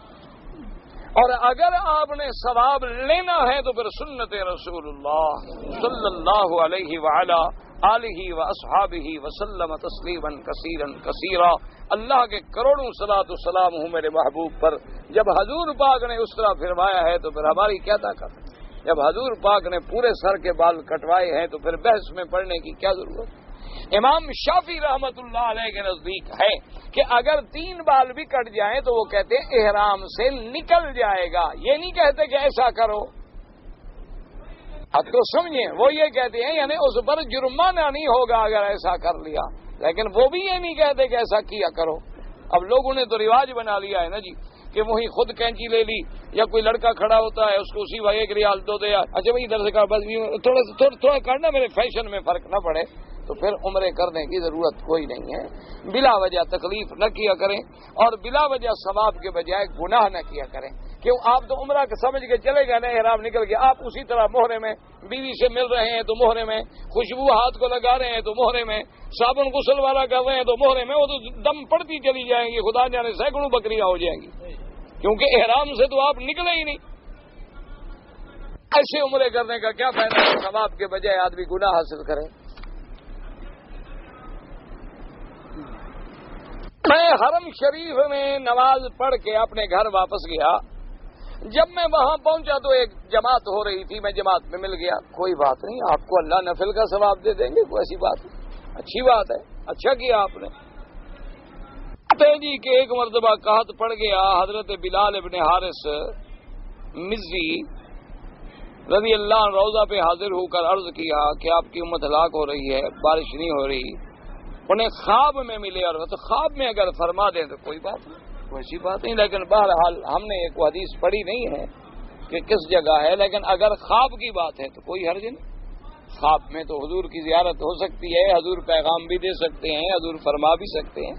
اور اگر آپ نے ثواب لینا ہے تو پھر سنت رسول اللہ صلی اللہ علیہ وعلا آلہ واصحابہ وسلم تسلیما کثیرا کثیرا. اللہ کے کروڑوں صلاۃ و سلام ہوں میرے محبوب پر. جب حضور پاک نے اس طرح فرمایا ہے تو پھر ہماری کیا طاقت ہے؟ جب حضور پاک نے پورے سر کے بال کٹوائے ہیں تو پھر بحث میں پڑنے کی کیا ضرورت؟ امام شافعی رحمت اللہ علیہ کے نزدیک ہے کہ اگر 3 بال بھی کٹ جائیں تو وہ کہتے ہیں احرام سے نکل جائے گا. یہ نہیں کہتے کہ ایسا کرو. اب تو سمجھیں، وہ یہ کہتے ہیں یعنی اس پر جرمانہ نہیں ہوگا اگر ایسا کر لیا، لیکن وہ بھی یہ نہیں کہتے کہ ایسا کیا کرو. اب لوگوں نے تو رواج بنا لیا ہے نا جی کہ وہی خود کینچی لے لی، یا کوئی لڑکا کھڑا ہوتا ہے اس کو اسی بھائی 1 ریال دو دے، اچھا بھائی ادھر سے کہا بس تھوڑا کرنا میرے فیشن میں فرق نہ پڑے، تو پھر عمرے کرنے کی ضرورت کوئی نہیں ہے. بلا وجہ تکلیف نہ کیا کریں اور بلا وجہ ثواب کے بجائے گناہ نہ کیا کریں. کیوں آپ تو عمرہ کے سمجھ کے چلے گئے نا، احرام نکل گیا، آپ اسی طرح محرم میں بیوی سے مل رہے ہیں تو محرم میں، خوشبو ہاتھ کو لگا رہے ہیں تو محرم میں، صابن غسل والا کر رہے ہیں تو محرم میں، وہ تو دم پڑتی چلی جائیں گی، خدا جانے سینکڑوں بکریاں ہو جائیں گی، کیونکہ احرام سے تو آپ نکلے ہی نہیں. ایسے عمرے کرنے کا کیا فائدہ ہے؟ ثواب کے بجائے آدمی گناہ حاصل کرے. میں حرم شریف میں نماز پڑھ کے اپنے گھر واپس گیا. جب میں وہاں پہنچا تو ایک جماعت ہو رہی تھی، میں جماعت میں مل گیا. کوئی بات نہیں، آپ کو اللہ نفل کا ثواب دے دیں گے، کوئی ایسی بات نہیں، اچھی بات ہے، اچھا کیا آپ نے. جی کہ ایک مرتبہ قحط پڑ گیا. حضرت بلال ابن حارث مزی رضی اللہ عنہ روضہ پہ حاضر ہو کر عرض کیا کہ آپ کی امت ہلاک ہو رہی ہے، بارش نہیں ہو رہی. انہیں خواب میں ملے اور تو خواب میں اگر فرما دیں تو کوئی بات نہیں، کوئی ایسی بات نہیں. لیکن بہرحال ہم نے ایک حدیث پڑھی نہیں ہے کہ کس جگہ ہے، لیکن اگر خواب کی بات ہے تو کوئی حرج نہیں. خواب میں تو حضور کی زیارت ہو سکتی ہے، حضور پیغام بھی دے سکتے ہیں، حضور فرما بھی سکتے ہیں.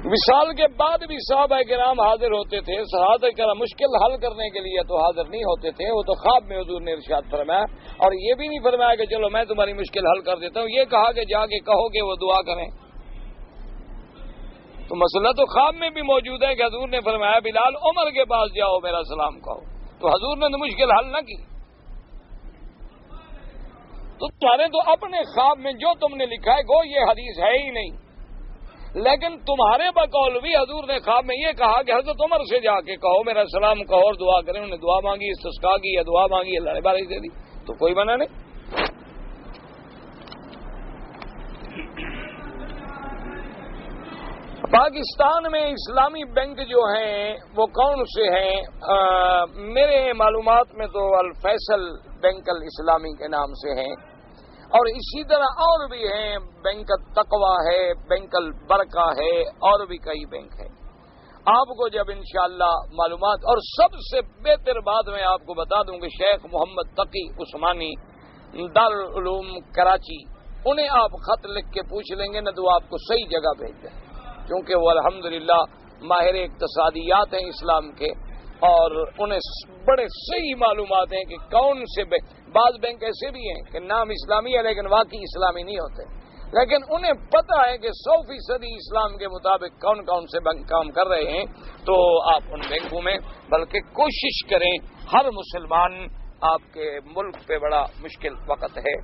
وصال کے بعد بھی صحابہ کرام حاضر ہوتے تھے. صحابہ کرام مشکل حل کرنے کے لیے تو حاضر نہیں ہوتے تھے، وہ تو خواب میں حضور نے ارشاد فرمایا. اور یہ بھی نہیں فرمایا کہ چلو میں تمہاری مشکل حل کر دیتا ہوں، یہ کہا کہ جا کے کہو کہ وہ دعا کریں. تو مسئلہ تو خواب میں بھی موجود ہے کہ حضور نے فرمایا بلال عمر کے پاس جاؤ میرا سلام کہو، تو حضور نے تو مشکل حل نہ کی. تو تمہارے تو اپنے خواب میں جو تم نے لکھا ہے گو یہ حدیث ہے ہی نہیں، لیکن تمہارے بقول بھی حضور نے خواب میں یہ کہا کہ حضرت عمر سے جا کے کہو میرا سلام کہو اور دعا کریں. انہوں نے دعا مانگی، استسقا کی یا دعا مانگی، اللہ نے بارش دے دی، تو کوئی منع نہیں. پاکستان میں اسلامی بینک جو ہیں وہ کون سے ہیں؟ میرے معلومات میں تو الفیصل بینک الاسلامی کے نام سے ہیں، اور اسی طرح اور بھی ہیں، بینک التقوی ہے، بینک البرکہ ہے، اور بھی کئی بینک ہیں. آپ کو جب انشاءاللہ معلومات، اور سب سے بہتر بات میں آپ کو بتا دوں کہ شیخ محمد تقی عثمانی دارالعلوم کراچی، انہیں آپ خط لکھ کے پوچھ لیں گے نہ تو آپ کو صحیح جگہ بھیج دیں، کیونکہ وہ الحمدللہ ماہر اقتصادیات ہیں اسلام کے، اور انہیں بڑے صحیح معلومات ہیں کہ کون سے بعض بینک ایسے بھی ہیں کہ نام اسلامی ہے لیکن واقعی اسلامی نہیں ہوتے، لیکن انہیں پتہ ہے کہ 100% اسلام کے مطابق کون کون سے بینک کام کر رہے ہیں. تو آپ ان بینکوں میں بلکہ کوشش کریں. ہر مسلمان، آپ کے ملک پہ بڑا مشکل وقت ہے،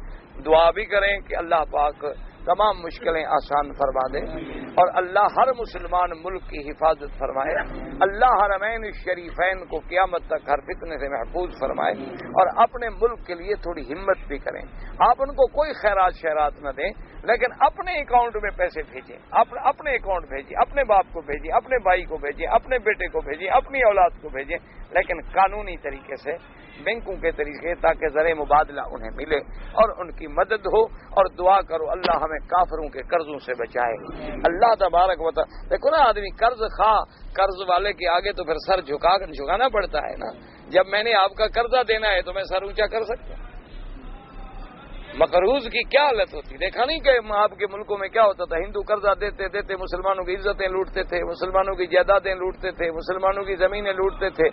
دعا بھی کریں کہ اللہ پاک تمام مشکلیں آسان فرما دے، اور اللہ ہر مسلمان ملک کی حفاظت فرمائے. اللہ حرمین الشریفین کو قیامت تک ہر فتنے سے محفوظ فرمائے، اور اپنے ملک کے لیے تھوڑی ہمت بھی کریں. آپ ان کو کوئی خیرات شہرات نہ دیں، لیکن اپنے اکاؤنٹ میں پیسے بھیجیں، اپنے اکاؤنٹ بھیجیں، اپنے باپ کو بھیجیں، اپنے بھائی کو بھیجیں، اپنے بیٹے کو بھیجیں، اپنی اولاد کو بھیجیں، لیکن قانونی طریقے سے، بینکوں کے طریقے، تاکہ زر مبادلہ انہیں ملے اور ان کی مدد ہو. اور دعا کرو اللہ ہمیں کافروں کے قرضوں سے بچائے. اللہ تبارک و تعالی، دیکھو نا آدمی قرض والے کے آگے تو پھر سر جھکانا پڑتا ہے نا. جب میں نے آپ کا قرضہ دینا ہے تو میں سر اونچا کر سکتا ہوں. مقروض کی کیا حالت ہوتی، دیکھا نہیں کہ آپ کے ملکوں میں کیا ہوتا تھا؟ ہندو قرضہ دیتے دیتے مسلمانوں کی عزتیں لوٹتے تھے، مسلمانوں کی جائیدادیں لوٹتے تھے، مسلمانوں کی زمینیں لوٹتے تھے،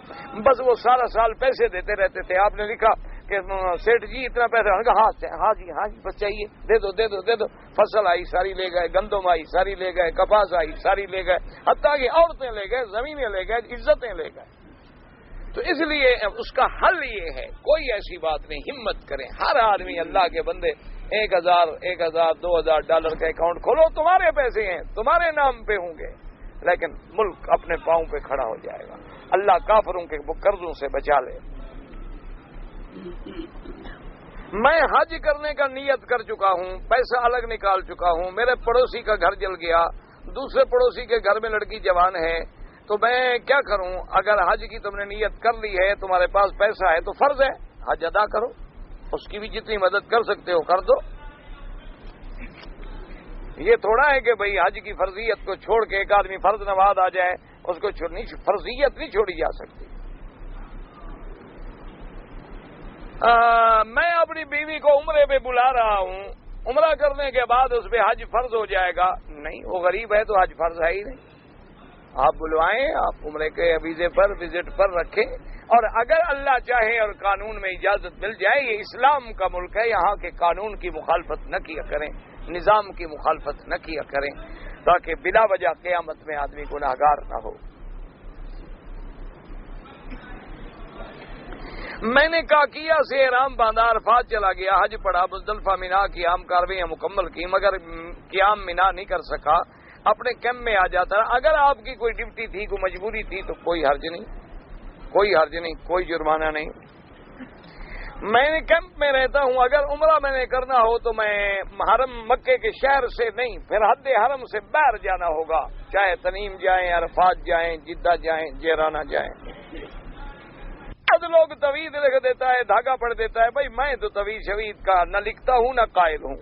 بس وہ سارا سال پیسے دیتے رہتے تھے. آپ نے لکھا کہ سیٹھ جی اتنا پیسہ، ہاں جی بس چاہیے، دے دو. فصل آئی ساری لے گئے، گندم آئی ساری لے گئے، کپاس آئی ساری لے گئے، حتیٰ کہ عورتیں لے گئے، زمینیں لے گئے، عزتیں لے گئے. تو اس لیے اس کا حل یہ ہے، کوئی ایسی بات نہیں، ہمت کریں. ہر آدمی اللہ کے بندے 1000 $2000 $2000 کا اکاؤنٹ کھولو، تمہارے پیسے ہیں، تمہارے نام پہ ہوں گے، لیکن ملک اپنے پاؤں پہ کھڑا ہو جائے گا. اللہ کافروں کے قرضوں سے بچا لے. میں حج کرنے کا نیت کر چکا ہوں، پیسہ الگ نکال چکا ہوں. میرے پڑوسی کا گھر جل گیا، دوسرے پڑوسی کے گھر میں لڑکی جوان ہے، تو میں کیا کروں؟ اگر حج کی تم نے نیت کر لی ہے، تمہارے پاس پیسہ ہے، تو فرض ہے حج ادا کرو. اس کی بھی جتنی مدد کر سکتے ہو کر دو. یہ تھوڑا ہے کہ بھئی حج کی فرضیت کو چھوڑ کے ایک آدمی فرض نواز آ جائے، اس کو فرضیت نہیں چھوڑی جا سکتی. میں اپنی بیوی کو عمرے پہ بلا رہا ہوں، عمرہ کرنے کے بعد اس پہ حج فرض ہو جائے گا؟ نہیں، وہ غریب ہے تو حج فرض ہے ہی نہیں. آپ بلوائیں، آپ عمرے کے ویزے پر وزٹ پر رکھیں، اور اگر اللہ چاہے اور قانون میں اجازت مل جائے، یہ اسلام کا ملک ہے، یہاں کے قانون کی مخالفت نہ کیا کریں، نظام کی مخالفت نہ کیا کریں، تاکہ بلا وجہ قیامت میں آدمی گناہگار نہ ہو. میں نے کاکیا سے احرام باندھا، عرفات چلا گیا، حج پڑھا، مزدلفہ مینا کی عام کاروائیاں مکمل کی، مگر قیام مینا نہیں کر سکا، اپنے کیمپ میں آ جاتا. اگر آپ کی کوئی ڈیوٹی تھی، کوئی مجبوری تھی، تو کوئی حرج نہیں، کوئی جرمانہ نہیں. میں نے کیمپ میں رہتا ہوں، اگر عمرہ میں نے کرنا ہو تو میں حرم مکے کے شہر سے نہیں، پھر حد حرم سے باہر جانا ہوگا، چاہے تنیم جائیں، عرفات جائیں، جدہ جائیں، جیرانہ جائیں. لوگ توید لکھ دیتا ہے، دھاگا پڑ دیتا ہے. بھائی میں تو توید شوید کا نہ لکھتا ہوں نہ قائل ہوں.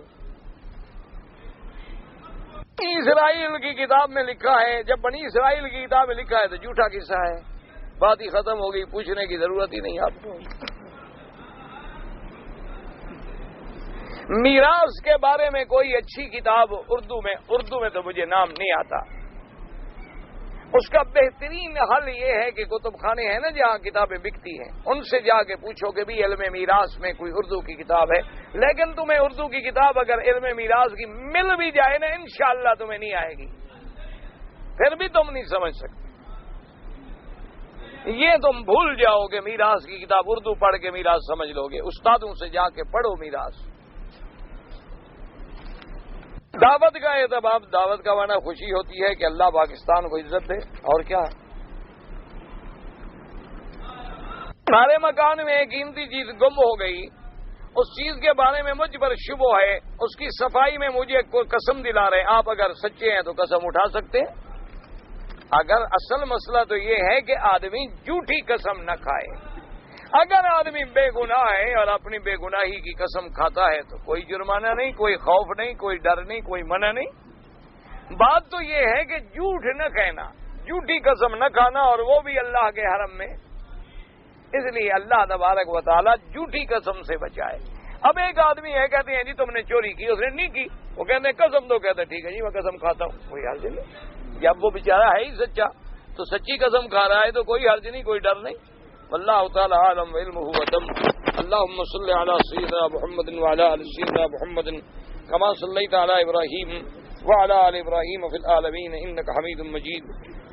بنی اسرائیل کی کتاب میں لکھا ہے، جب بنی اسرائیل کی کتاب میں لکھا ہے تو جھوٹا قصہ ہے، بات ہی ختم ہو گئی، پوچھنے کی ضرورت ہی نہیں آپ کو. میراث کے بارے میں کوئی اچھی کتاب اردو میں تو مجھے نام نہیں آتا. اس کا بہترین حل یہ ہے کہ کتب خانے ہیں نا جہاں کتابیں بکتی ہیں، ان سے جا کے پوچھو کہ بھی علم میراث میں کوئی اردو کی کتاب ہے. لیکن تمہیں اردو کی کتاب اگر علم میراث کی مل بھی جائے نا، انشاءاللہ تمہیں نہیں آئے گی. پھر بھی تم نہیں سمجھ سکتے. یہ تم بھول جاؤ گے. میراث کی کتاب اردو پڑھ کے میراث سمجھ لو گے. استادوں سے جا کے پڑھو میراث. دعوت کا اہتمام. دعوت کا معنی خوشی ہوتی ہے کہ اللہ پاکستان کو عزت دے. اور کیا؟ ہمارے مکان میں ایک قیمتی چیز گم ہو گئی. اس چیز کے بارے میں مجھ پر شبہ ہے. اس کی صفائی میں مجھے کوئی قسم دلا رہے ہیں. آپ اگر سچے ہیں تو قسم اٹھا سکتے ہیں. اگر اصل مسئلہ تو یہ ہے کہ آدمی جھوٹی قسم نہ کھائے. اگر آدمی بے گناہ ہے اور اپنی بے گناہی کی قسم کھاتا ہے تو کوئی جرمانہ نہیں, کوئی خوف نہیں, کوئی ڈر نہیں, کوئی منع نہیں. بات تو یہ ہے کہ جھوٹ نہ کہنا, جھوٹی قسم نہ کھانا, اور وہ بھی اللہ کے حرم میں. اس لیے اللہ تبارک و تعالیٰ جھوٹی قسم سے بچائے. اب ایک آدمی ہے, کہتے ہیں جی تم نے چوری کی, اس نے نہیں کی. وہ کہتے ہیں قسم دو, کہتے ہیں ٹھیک ہے جی میں قسم کھاتا ہوں, کوئی حرج نہیں. جب وہ بیچارہ ہے ہی سچا تو سچی قسم کھا رہا ہے تو کوئی حرج نہیں, کوئی ڈر نہیں. واللہ تعالی عالم علمہ وتم. اللهم صل على سيدنا محمد وعلى ال سيدنا محمد كما صليت على ابراهيم وعلى ال ابراهيم في العالمين انك حميد مجيد.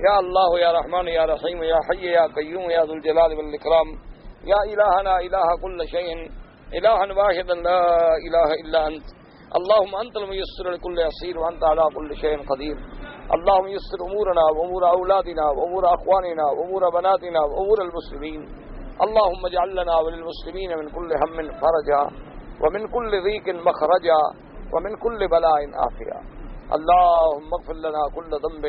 یا اللہ یا رحمان یا رحیم یا حی یا قیوم یا ذو الجلال والاکرام یا الہنا الہ کل شیء الہا واحدا لا الہ الا انت. اللهم انت الميسر لكل عسير وانت على كل شيء قدير. اللهم يسر امورنا وامور اولادنا وامور اخواننا وامور بناتنا وامور المسلمين. اللهم اجعل لنا وللمسلمين من كل هم فرجا ومن كل ضيق مخرجا ومن كل بلاء عافيا. اللهم اغفر لنا كل ذنب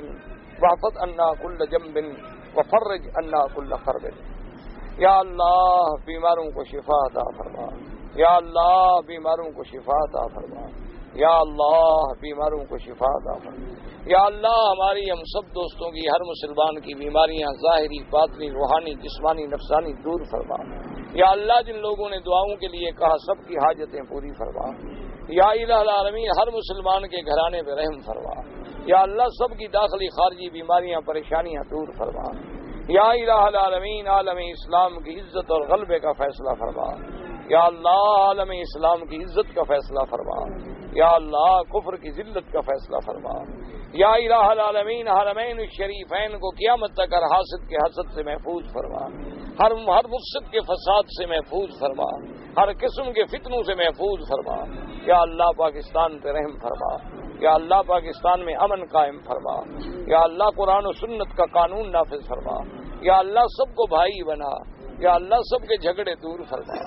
واحفظ عنا كل جنب وفرج عنا كل کرب. یا اللہ بیماروں کو شفا عطا فرما. یا اللہ بیماروں کو شفا عطا فرما. یا اللہ بیماروں کو شفا عطا فرما. یا اللہ ہماری ہم سب دوستوں کی, ہر مسلمان کی بیماریاں ظاہری, باطنی, روحانی, جسمانی, نفسانی دور فرما. یا اللہ جن لوگوں نے دعاؤں کے لیے کہا سب کی حاجتیں پوری فرما. یا الہ العالمین ہر مسلمان کے گھرانے پہ رحم فرما. یا اللہ سب کی داخلی خارجی بیماریاں پریشانیاں دور فرما. یا الہ العالمین عالم اسلام کی عزت اور غلبے کا فیصلہ فرما. یا اللہ عالم اسلام کی عزت کا فیصلہ فرما. یا اللہ کفر کی ذلت کا فیصلہ فرما. یا الہ العالمین حرمین الشریفین کو قیامت تک ہر حاسد کے حسد سے محفوظ فرما. ہر مفسد کے فساد سے محفوظ فرما. ہر قسم کے فتنوں سے محفوظ فرما. یا اللہ پاکستان پہ رحم فرما. یا اللہ پاکستان میں امن قائم فرما. یا اللہ قرآن و سنت کا قانون نافذ فرما. یا اللہ سب کو بھائی بنا. یا اللہ سب کے جھگڑے دور فرما.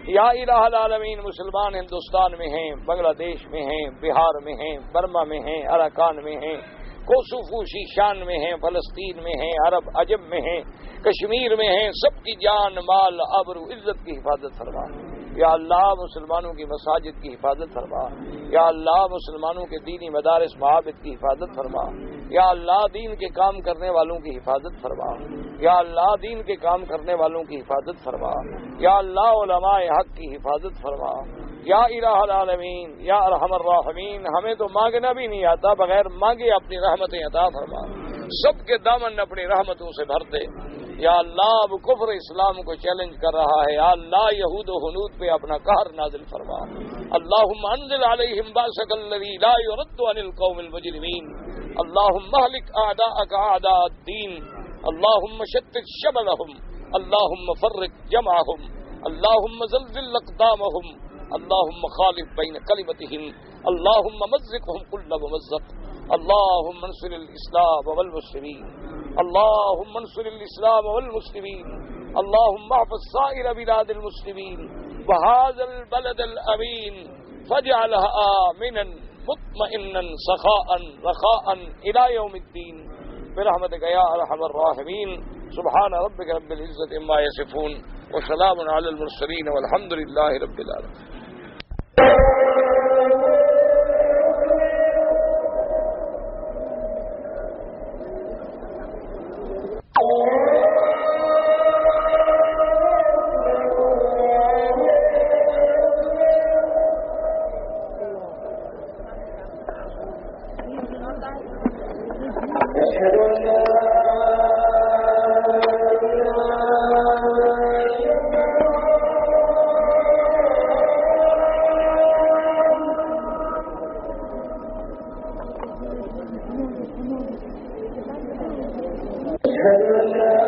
یا الہ العالمین مسلمان ہندوستان میں ہیں, بنگلہ دیش میں ہیں, بہار میں ہیں, برما میں ہیں, اراکان میں ہیں, کوسوفو شیشان میں ہیں, فلسطین میں ہیں, عرب عجم میں ہیں, کشمیر میں ہیں. سب کی جان مال آبرو عزت کی حفاظت فرما. یا اللہ مسلمانوں کی مساجد کی حفاظت فرما. یا اللہ مسلمانوں کے دینی مدارس معابد کی حفاظت فرما. یا اللہ دین کے کام کرنے والوں کی حفاظت فرما. یا اللہ دین کے کام کرنے والوں کی حفاظت فرما. یا اللہ علماء حق کی حفاظت فرما. یا الہ العالمین یا ارحم الراحمین ہمیں تو مانگنا بھی نہیں آتا, بغیر مانگے اپنی رحمتیں عطا فرما. سب کے دامن اپنی رحمتوں سے بھر دے. یا اللہ اب کفر اسلام کو چیلنج کر رہا ہے. یا اللہ یہود و حنود پہ اپنا قہر نازل فرما. اللہم انزل علیہم باسک الذی لا یرد عن القوم المجرمین. اللہم اہلک اعداءک اعداء الدین. اللہم شتت شملہم. اللہم فرق جمعہم. اللہم زلزل اقدامہم. اللہم خالف بین کلمتہم. اللہم مزقہم کل ممزق. اللہم انصر الاسلام والمسلمین. اللہم انصر الاسلام والمسلمین. اللہم احفظ سائر بلاد المسلمین وہذا البلد الامین فاجعلها آمنا مطمئنا سخاء رخاء الى یوم الدین برحمتک یا ارحم الراحمین. سبحان ربک رب العزت عما یصفون وسلام علی المرسلین والحمد للہ رب العالمین. أشهد أن لا